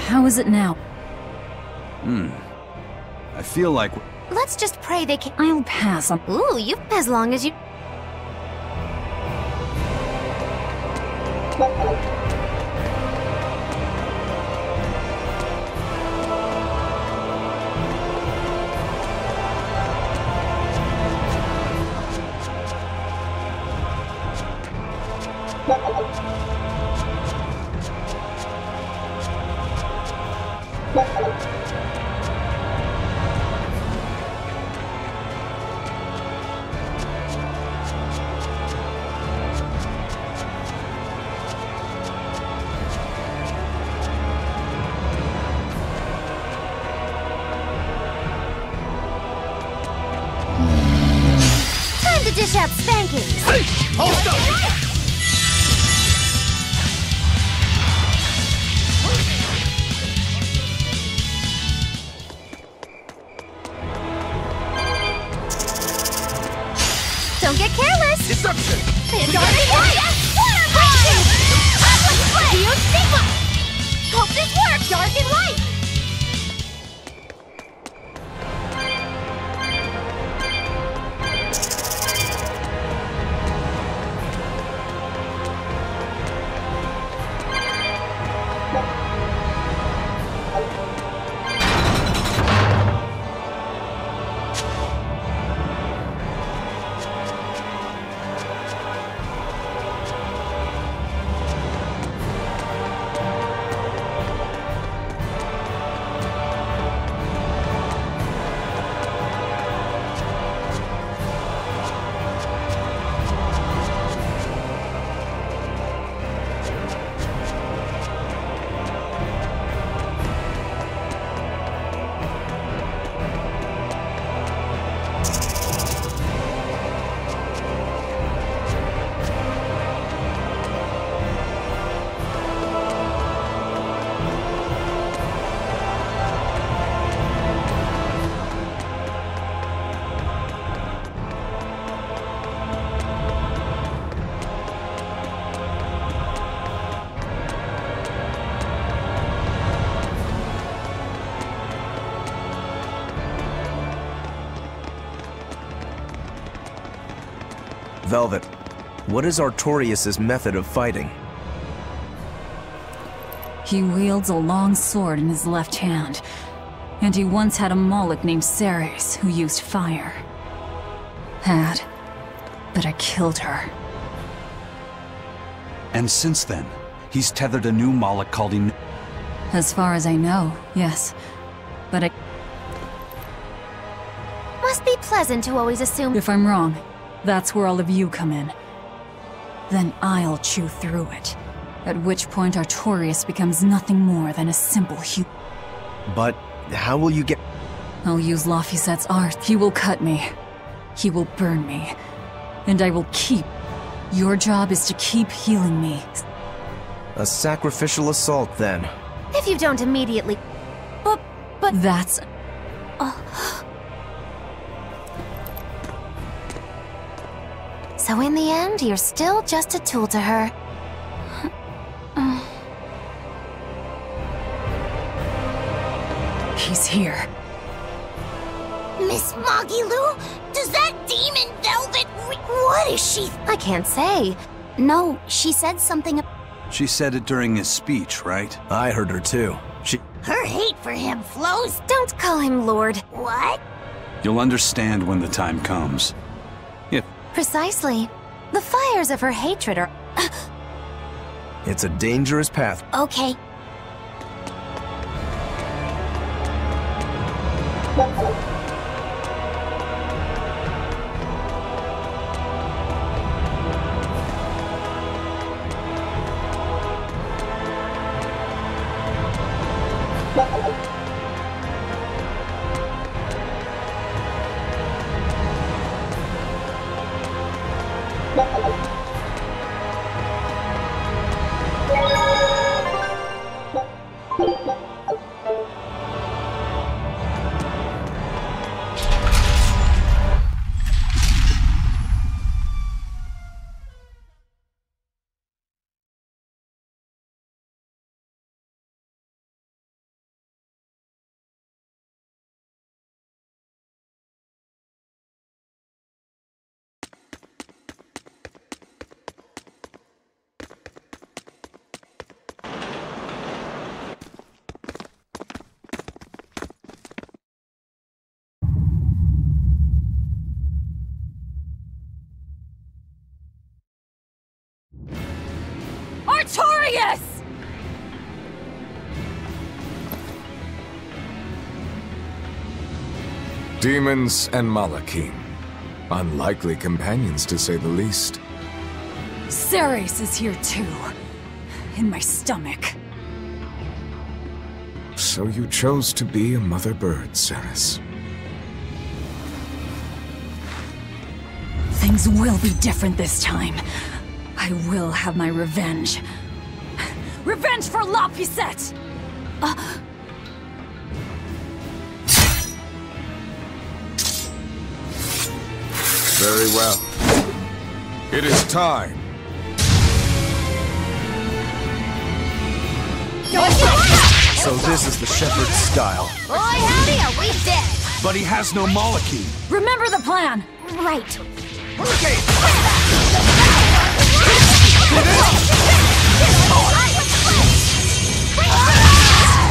How is it now? I feel like... Let's just pray they can— I'll pass on— Ooh, you— as long as you— Time to dish out spankings! Hey! Hold up! Don't get careless! Deception! It's already white! Water breakthrough! Atlas split! Geo Stigma! Hope this works! Dark and light! Velvet, what is Artorius' method of fighting? He wields a long sword in his left hand, and he once had a Moloch named Ceres who used fire. But I killed her. And since then, he's tethered a new Moloch called him. As far as I know, yes. But I... Must be pleasant to always assume... If I'm wrong, that's where all of you come in. Then I'll chew through it. At which point Artorius becomes nothing more than a simple human. But how will you get... I'll use Laphicet's art. He will cut me. He will burn me. And I will keep. Your job is to keep healing me. A sacrificial assault, then. If you don't immediately... But that's... So in the end, you're still just a tool to her. He's here. Miss Magilu, does that demon Velvet what is she? I can't say. No, she said something. She said it during his speech, right? I heard her too. Her hate for him flows. Don't call him Lord. What? You'll understand when the time comes. Precisely. The fires of her hatred are... It's a dangerous path. Okay. Artorius! Demons and Malachim. Unlikely companions, to say the least. Ceres is here too. In my stomach. So you chose to be a mother bird, Ceres. Things will be different this time. I will have my revenge. Revenge for Laphicet! Very well. It is time. So this is the shepherd's style. Boy, howdy, are we dead? But he has no Malachim. Remember the plan! Right. Okay.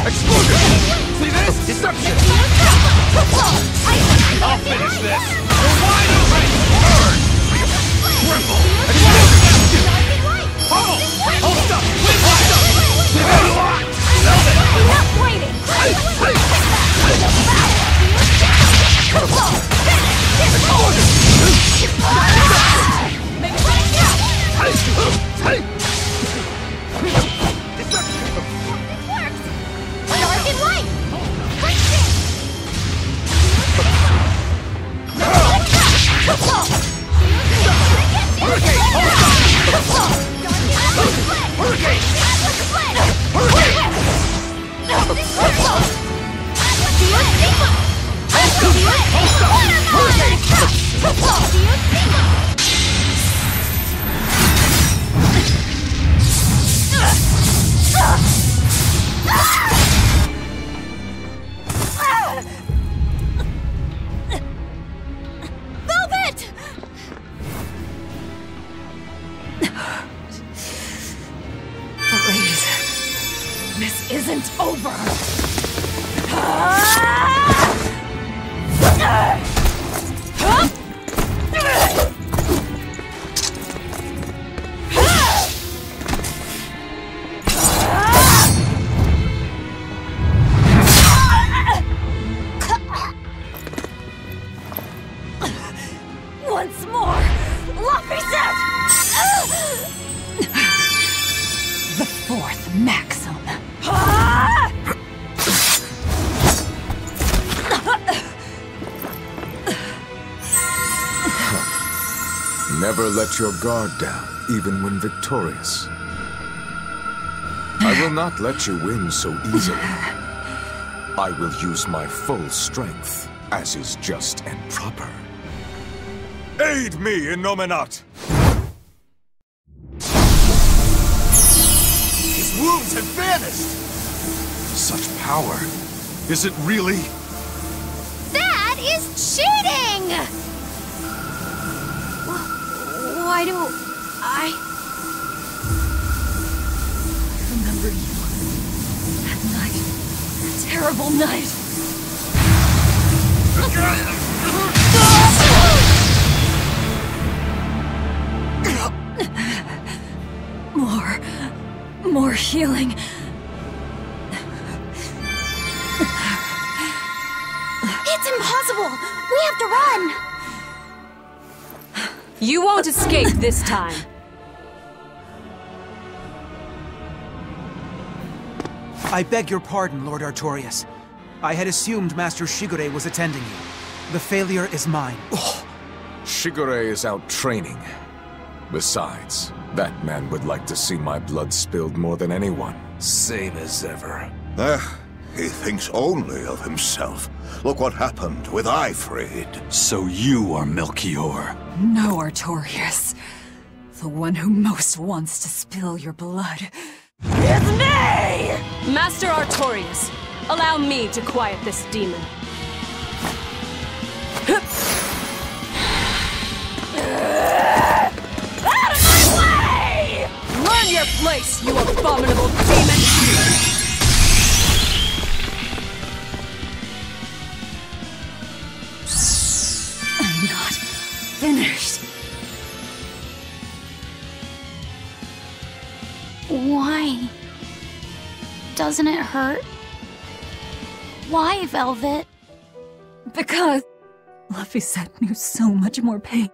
Explosion! See this? Deception! I'll finish this! You're wide open! Burn! Crumble! Explosion! Pummel! Hold up! Please hold up! See this? Enough waiting! Explosion! Please. This isn't over. Once more! Luffy said! The fourth maxim. Never let your guard down, even when victorious. I will not let you win so easily. I will use my full strength, as is just and proper. Aid me, Innominat! His wounds have vanished! Such power. Is it really? That is cheating! Why do I Remember you. That night. That terrible night. More healing. It's impossible! We have to run! You won't escape this time. I beg your pardon, Lord Artorias. I had assumed Master Shigure was attending you. The failure is mine. Oh, Shigure is out training. Besides, that man would like to see my blood spilled more than anyone. Same as ever. He thinks only of himself. Look what happened with Ifrid. So you are Melchior. No, Artorias. The one who most wants to spill your blood. It's me! Master Artorias, allow me to quiet this demon. Out of my way! Learn your place, you abominable demon! I'm not finished. Why? Doesn't it hurt? Why, Velvet? Because Luffy said knew so much more pain.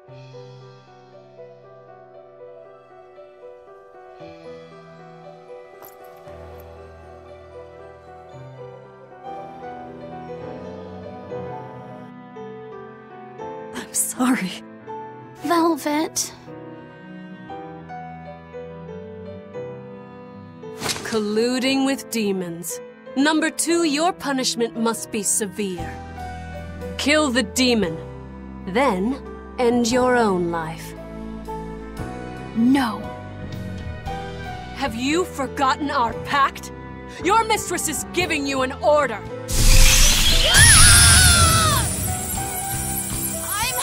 I'm sorry. Velvet. Colluding with demons. Number 2, your punishment must be severe. Kill the demon. Then, end your own life. No. Have you forgotten our pact? Your mistress is giving you an order. I'm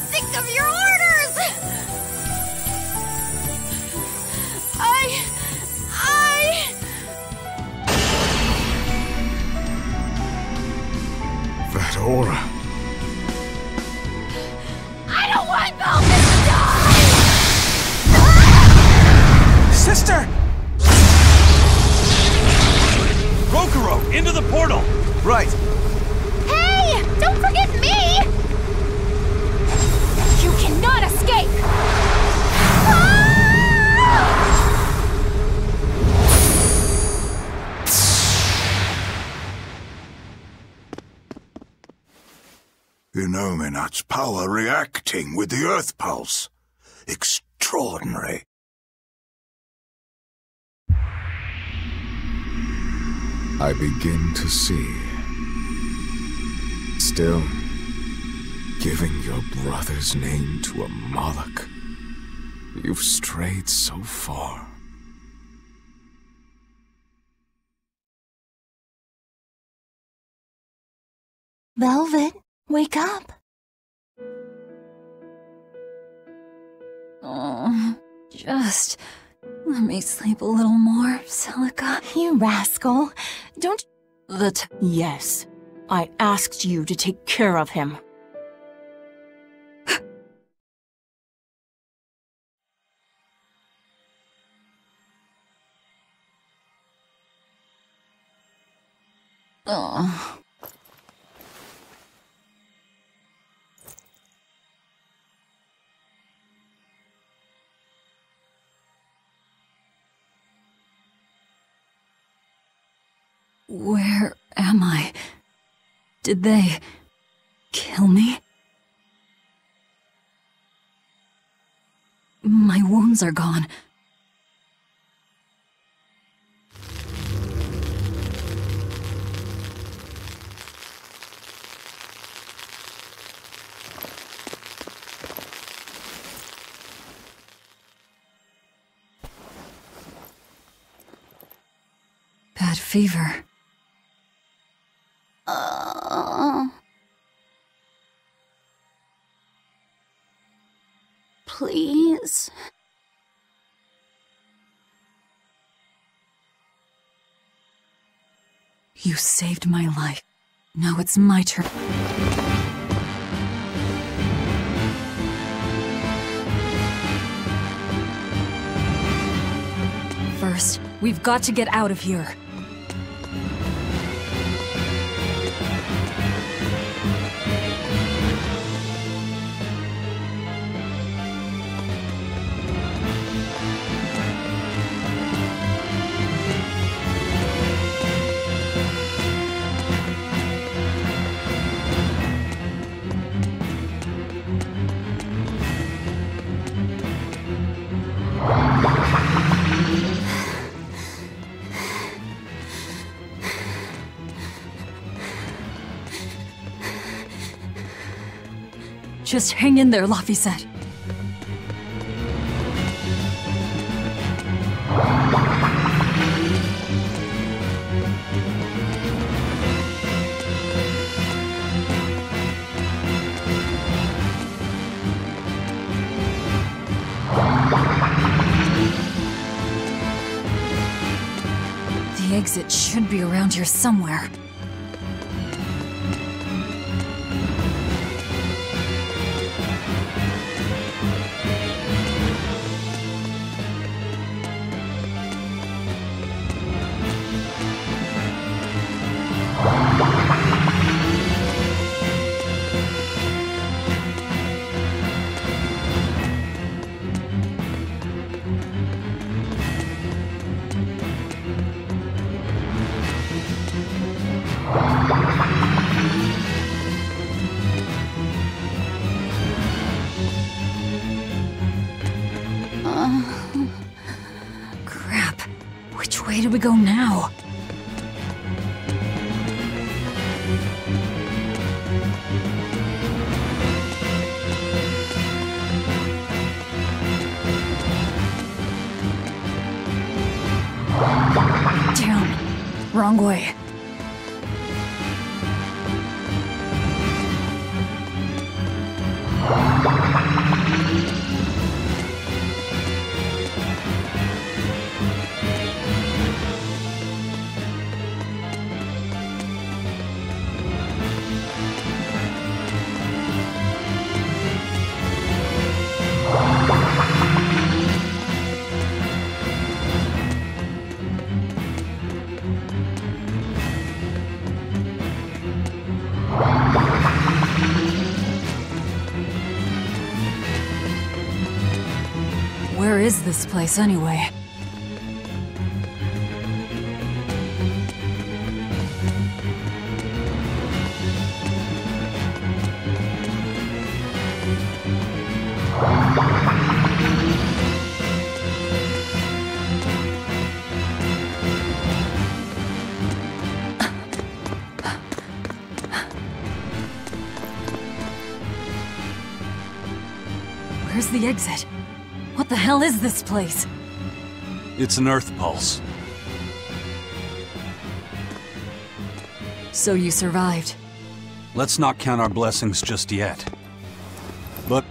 sick of your orders! That aura. I don't want Velvet to die! Sister! Rokuro, into the portal! Right. Hey! Don't forget me! You cannot escape! Innominat's power reacting with the Earth Pulse. Extraordinary. I begin to see. Still, giving your brother's name to a Moloch. You've strayed so far. Velvet, wake up. Just let me sleep a little more, Celica. You rascal. Don't... Yes. I asked you to take care of him. Where am I? Did they kill me? My wounds are gone. Bad fever. Please? You saved my life. Now it's my turn. First, we've got to get out of here. Just hang in there, Laphicet. The exit should be around here somewhere. Crap. Which way do we go now? Damn. Wrong way. Where is this place, anyway? Where's the exit? What the hell is this place? It's an earth pulse. So you survived. Let's not count our blessings just yet. But...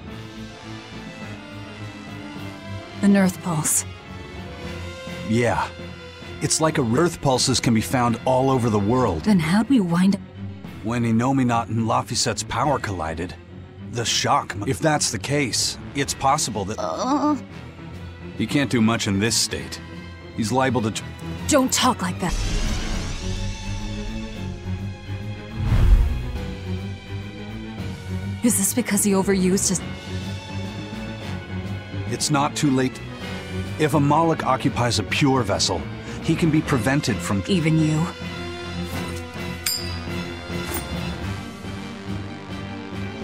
An earth pulse. Yeah. It's like earth pulses can be found all over the world. Then how'd we wind up? When Innominat and Laphicet's power collided, the shock. If that's the case, it's possible that... He can't do much in this state. He's liable to... Don't talk like that. Is this because he overused his... It's not too late. If a Moloch occupies a pure vessel, he can be prevented from... Even you?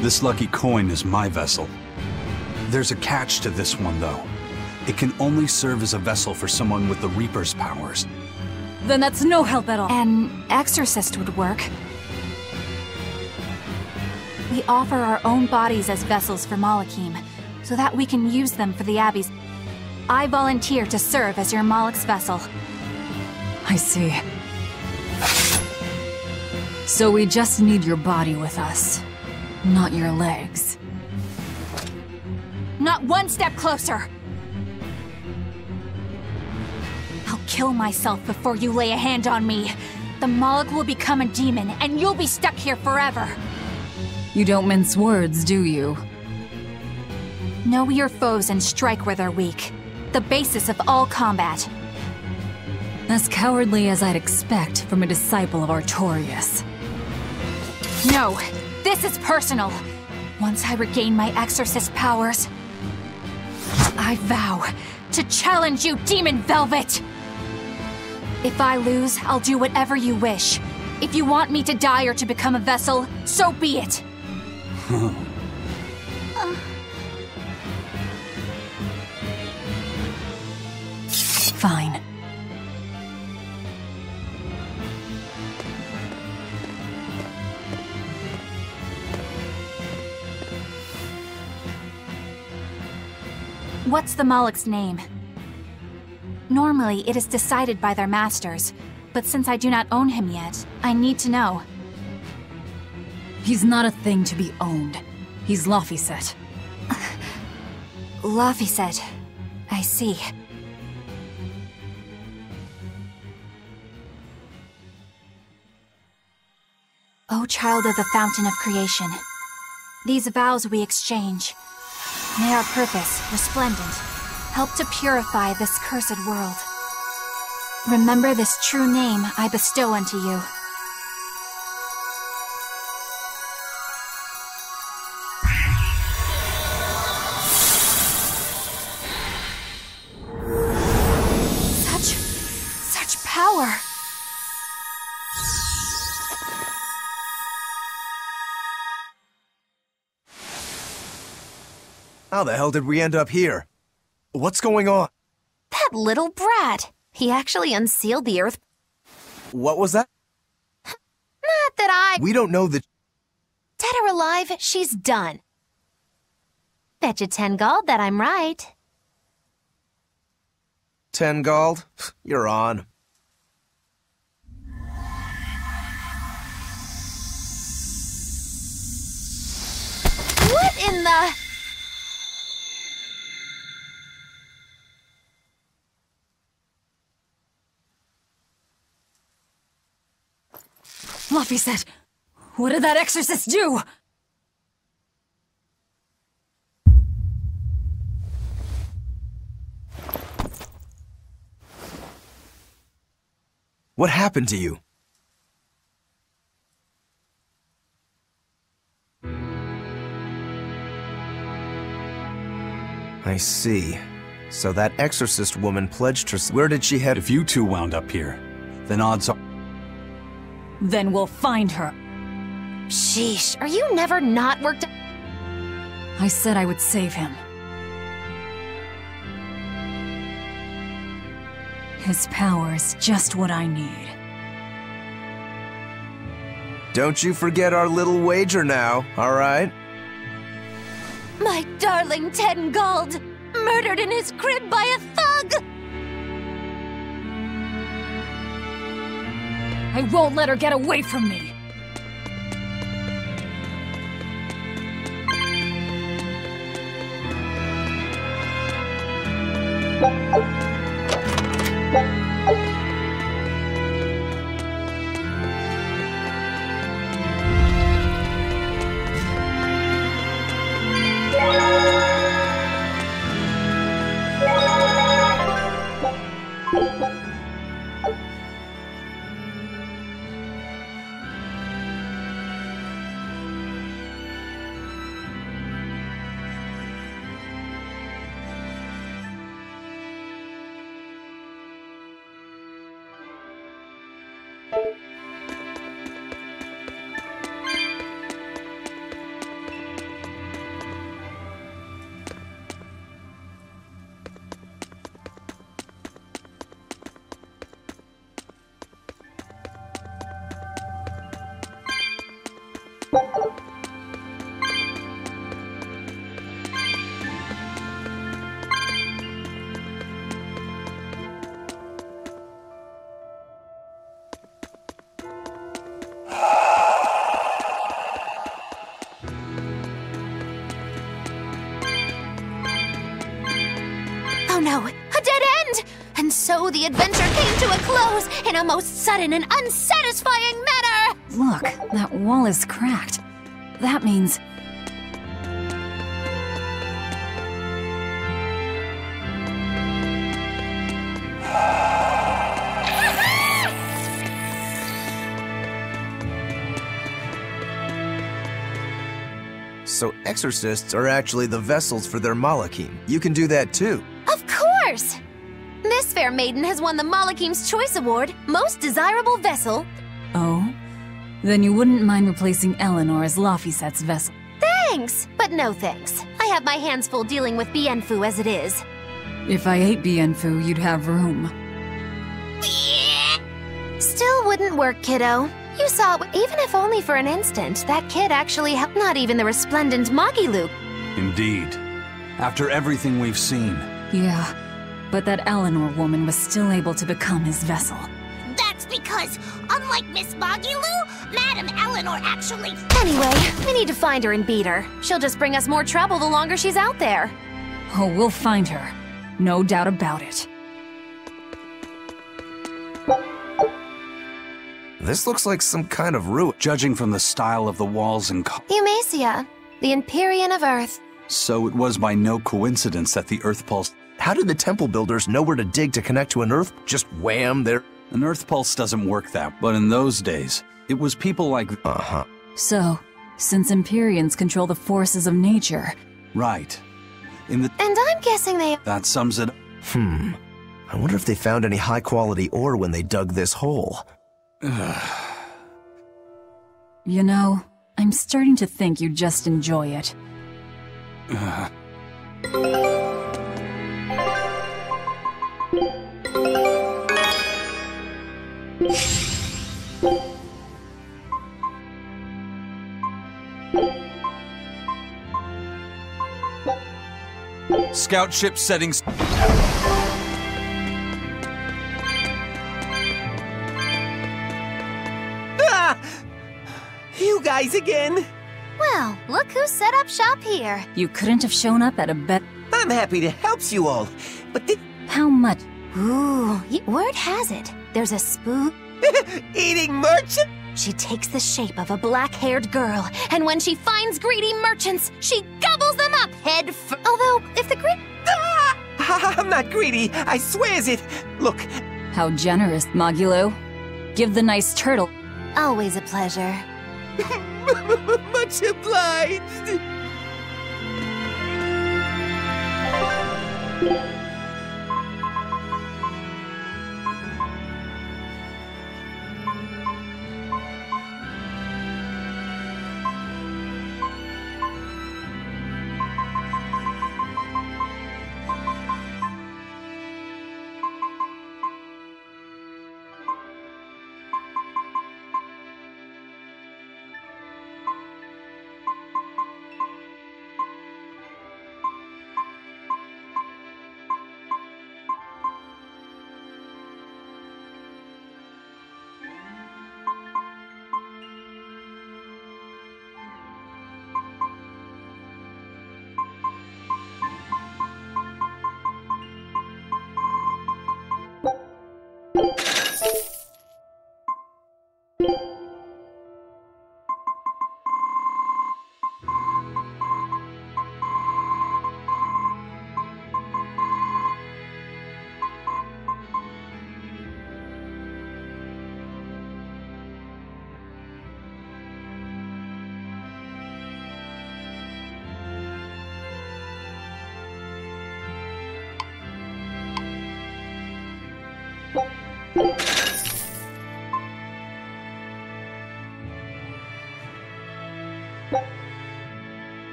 This lucky coin is my vessel. There's a catch to this one, though. It can only serve as a vessel for someone with the Reaper's powers. Then that's no help at all. An exorcist would work. We offer our own bodies as vessels for Malachim, so that we can use them for the Abbey's. I volunteer to serve as your Moloch's vessel. I see. So we just need your body with us, not your legs. Not one step closer! I'll kill myself before you lay a hand on me. The Moloch will become a demon, and you'll be stuck here forever. You don't mince words, do you? Know your foes and strike where they're weak. The basis of all combat. As cowardly as I'd expect from a disciple of Artorias. No, this is personal. Once I regain my exorcist powers, I vow to challenge you, Demon Velvet! If I lose, I'll do whatever you wish. If you want me to die or to become a vessel, so be it. Fine. What's the Moloch's name? Normally, it is decided by their masters, but since I do not own him yet, I need to know. He's not a thing to be owned. He's Laphicet. Laphicet. I see. O child of the fountain of creation, these vows we exchange. May our purpose, resplendent, help to purify this cursed world. Remember this true name I bestow unto you. Such power! How the hell did we end up here? What's going on? That little brat! He actually unsealed the earth. What was that? Not that I... We don't know that... Dead or alive, she's done. Bet you 10 gold that I'm right. 10 gold? You're on. What in the... Laphicet! What did that exorcist do? What happened to you? I see. So that exorcist woman pledged her... Where did she head? If you two wound up here, then odds are... Then we'll find her. Sheesh, are you never not worked... I said I would save him. His power's just what I need. Don't you forget our little wager now, all right? My darling 10 gold! Murdered in his crib by a thug! I won't let her get away from me! Oh no, a dead end! And so the adventure came to a close in a most sudden and unsatisfying manner! Look, that wall is cracked. That means... So exorcists are actually the vessels for their Malachim. You can do that too. Of course! This fair maiden has won the Malachim's Choice Award, Most Desirable Vessel. Oh? Then you wouldn't mind replacing Eleanor as Laphicet's vessel. Thanks, but no thanks. I have my hands full dealing with Bienfu as it is. If I ate Bienfu, you'd have room. Still wouldn't work, kiddo. You saw, even if only for an instant, that kid actually helped not even the resplendent Magilu. Indeed. After everything we've seen. Yeah, but that Eleanor woman was still able to become his vessel. That's because, unlike Miss Magilu, Madame Eleanor actually... Anyway, we need to find her and beat her. She'll just bring us more trouble the longer she's out there. Oh, we'll find her. No doubt about it. This looks like some kind of ruin. Judging from the style of the walls and... Eumacia, the Empyrean of Earth. So it was by no coincidence that the Earth Pulse... How did the temple builders know where to dig to connect to an Earth? Just wham, there. An Earth Pulse doesn't work that, but in those days, it was people like... So, since Empyreans control the forces of nature... Right. In the... And I'm guessing they... That sums it up. I wonder if they found any high-quality ore when they dug this hole. You know, I'm starting to think you just enjoy it. Scout ship settings... You guys again? Well, look who set up shop here. You couldn't have shown up at a bet. I'm happy to help you all, but How much? Ooh, word has it, there's a spook. Eating merchant? She takes the shape of a black-haired girl, and when she finds greedy merchants, she gobbles them up head first. Although, if the I'm not greedy, I swears it. Look. How generous, Magilu. Give the nice turtle. Always a pleasure. Much obliged.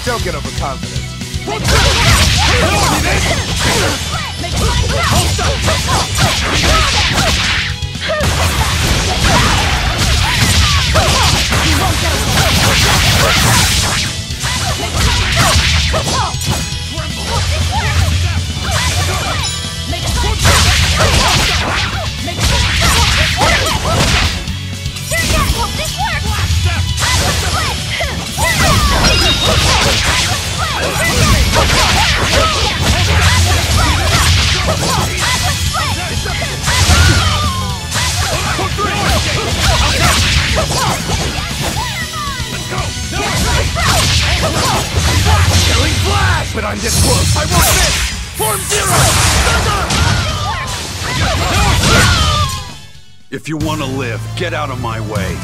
Don't get overconfident. But I'm this close, I won't miss! Form zero! If you want to live, get out of my way.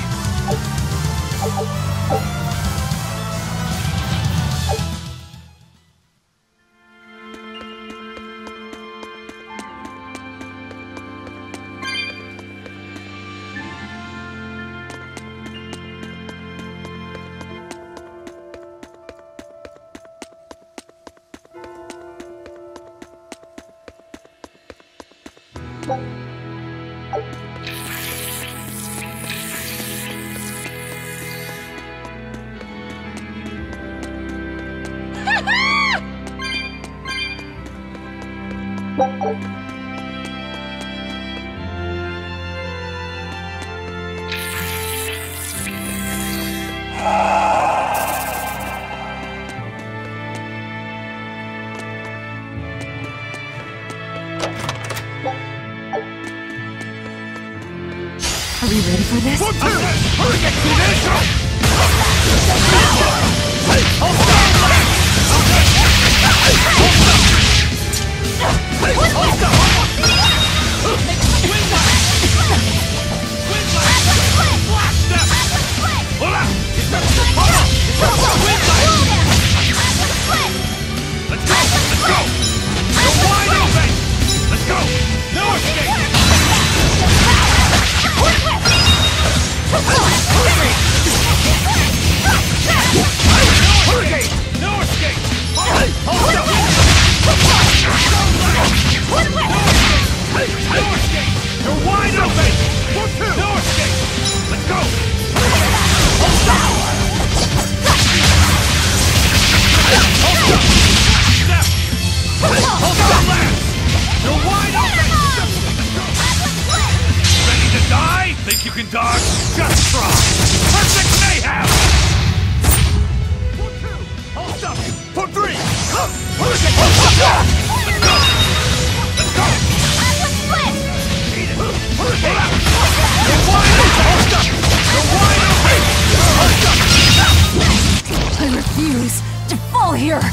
Are we ready for this? Think you can dodge? Just try! Perfect mayhem! For two! I'll stop you! For three! Let's go! Let's go! Eat it! You're wide open! You're wide open! I refuse to fall here!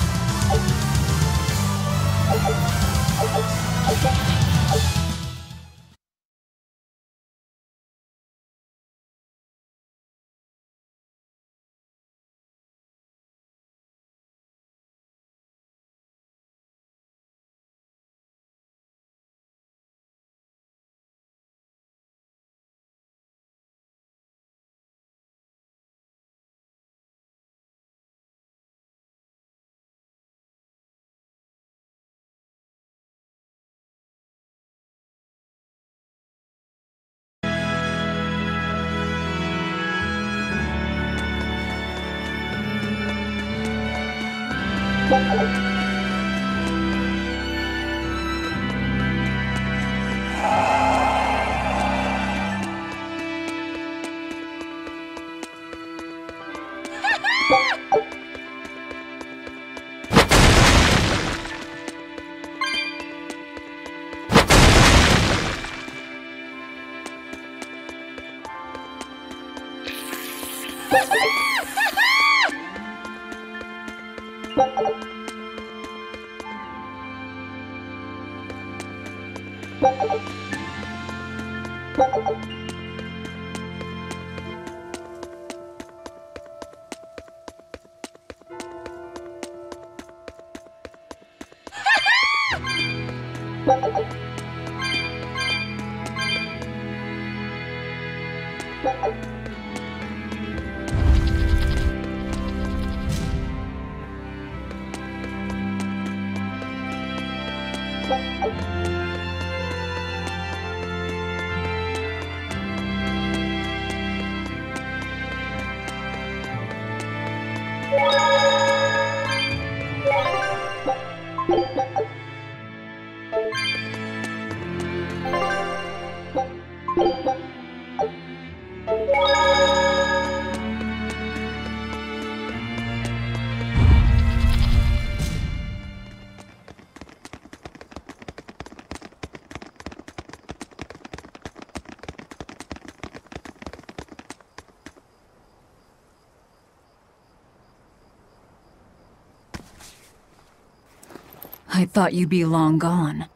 I thought you'd be long gone.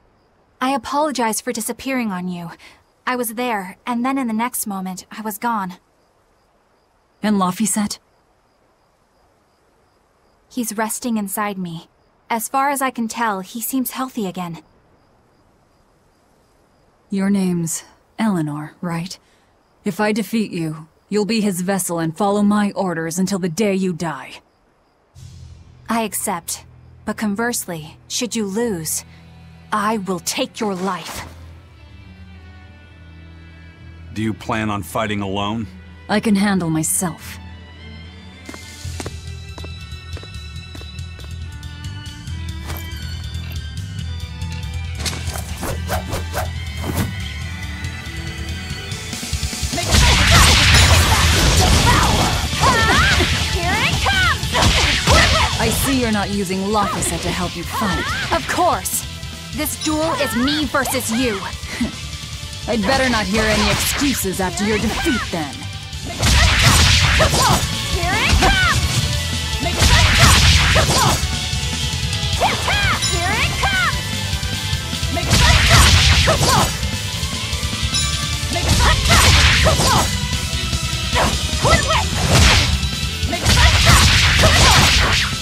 I apologize for disappearing on you. I was there, and then in the next moment, I was gone. And Laphicet? He's resting inside me. As far as I can tell, he seems healthy again. Your name's Eleanor, right? If I defeat you, you'll be his vessel and follow my orders until the day you die. I accept. But conversely, should you lose, I will take your life. Do you plan on fighting alone? I can handle myself. I see you're not using Laphicet to help you fight. Of course! This duel is me versus you! I'd better not hear any excuses after your defeat, then. Here it comes! Here it comes! Here it comes! Here it comes!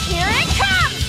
Here it comes! Here it comes!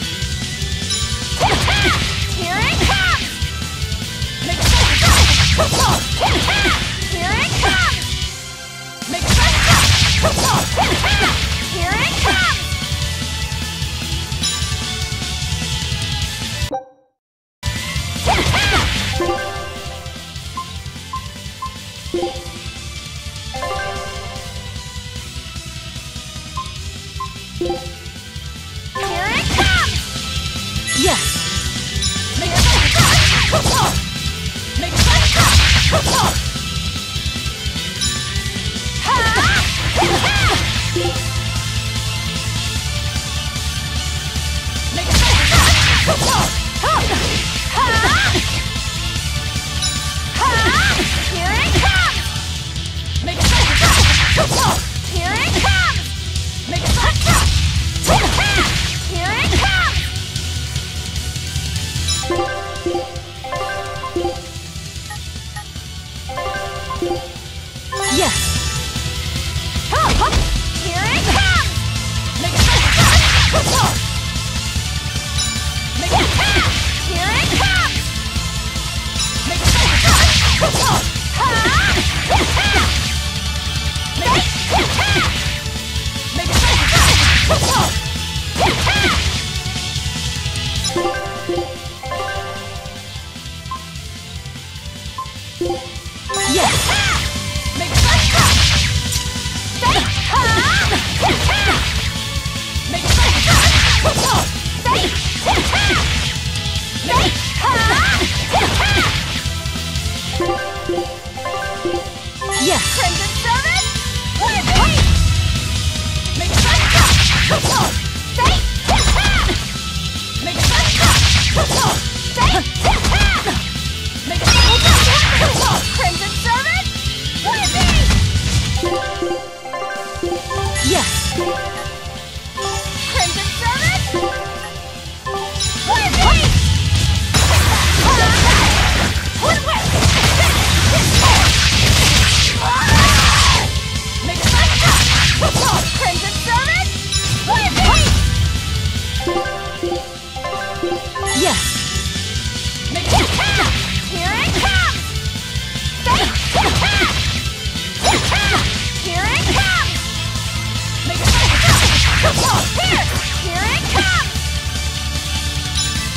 Here! Here it comes!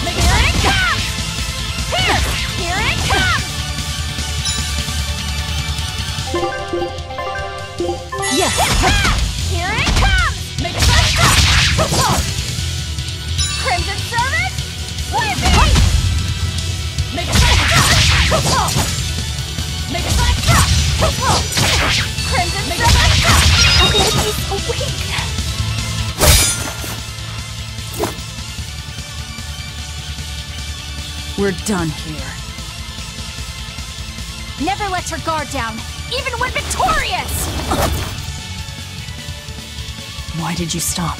Here it comes! Here! Here it comes! Yes! Here it comes! Make it like that! Crimson Servant! Swipe it! Make it like that! Make it like that! Crimson Servant! Okay, he's awake. We're done here. Never let your guard down, even when victorious! Why did you stop?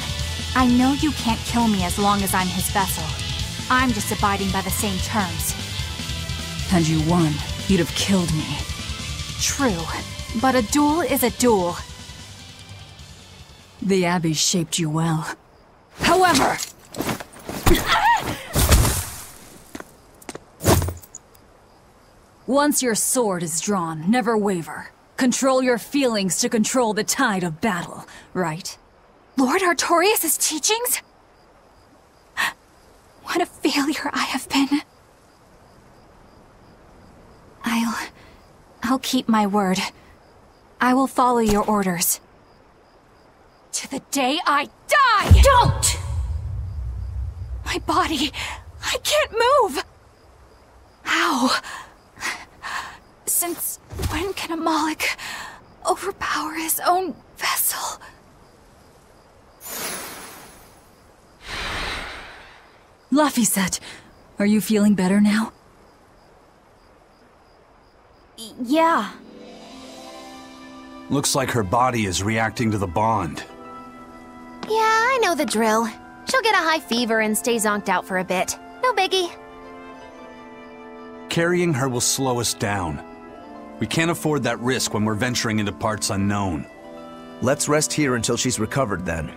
I know you can't kill me as long as I'm his vessel. I'm just abiding by the same terms. Had you won, you'd have killed me. True, but a duel is a duel. The Abbey shaped you well. However! Once your sword is drawn, never waver. Control your feelings to control the tide of battle, right? Lord Artorias' teachings? What a failure I have been. I'll keep my word. I will follow your orders. To the day I die! Don't! My body, I can't move! How? Since when can a Moloch overpower his own vessel? Laphicet, are you feeling better now? Yeah. Looks like her body is reacting to the bond. Yeah, I know the drill. She'll get a high fever and stay zonked out for a bit. No biggie. Carrying her will slow us down. We can't afford that risk when we're venturing into parts unknown. Let's rest here until she's recovered, then.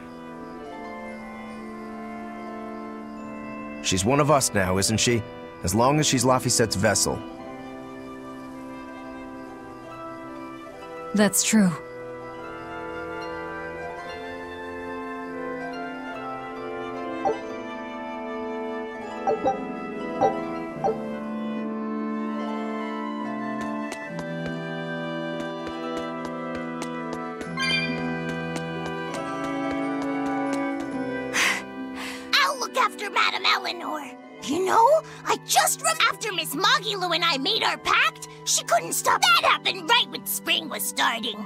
She's one of us now, isn't she? As long as she's Laphicet's vessel. That's true. I'll look after Madame Eleanor. You know, I just after Miss Magilu and I made our pact, she couldn't stop. That happened right when spring was starting.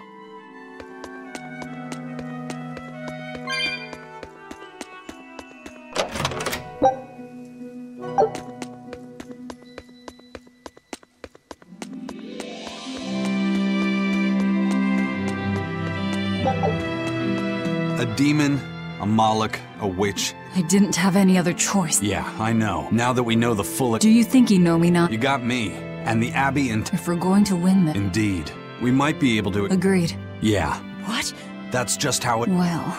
A demon, a Moloch, a witch. I didn't have any other choice. Yeah, I know. Now that we know the full... Do you think you know me now? You got me, and the Abbey and... If we're going to win this... Indeed. We might be able to... Agreed. Yeah. What? That's just how it... Well...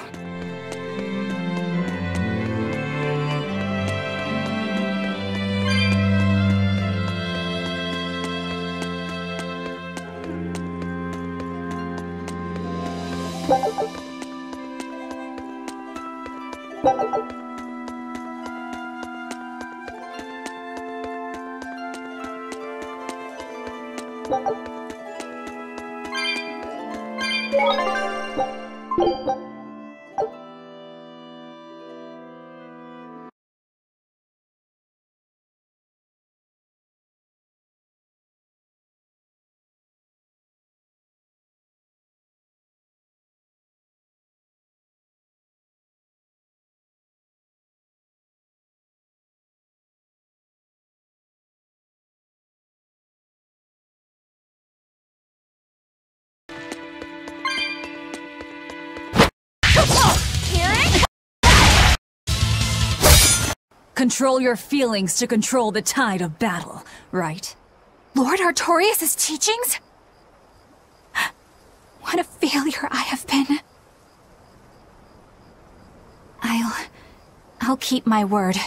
Control your feelings to control the tide of battle, right? Lord Artorias' teachings? What a failure I have been. I'll keep my word.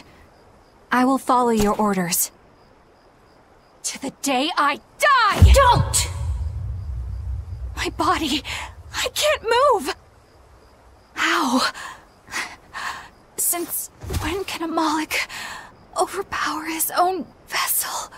I will follow your orders. To the day I die! Don't! My body, I can't move! How? Since when can a Moloch overpower his own vessel?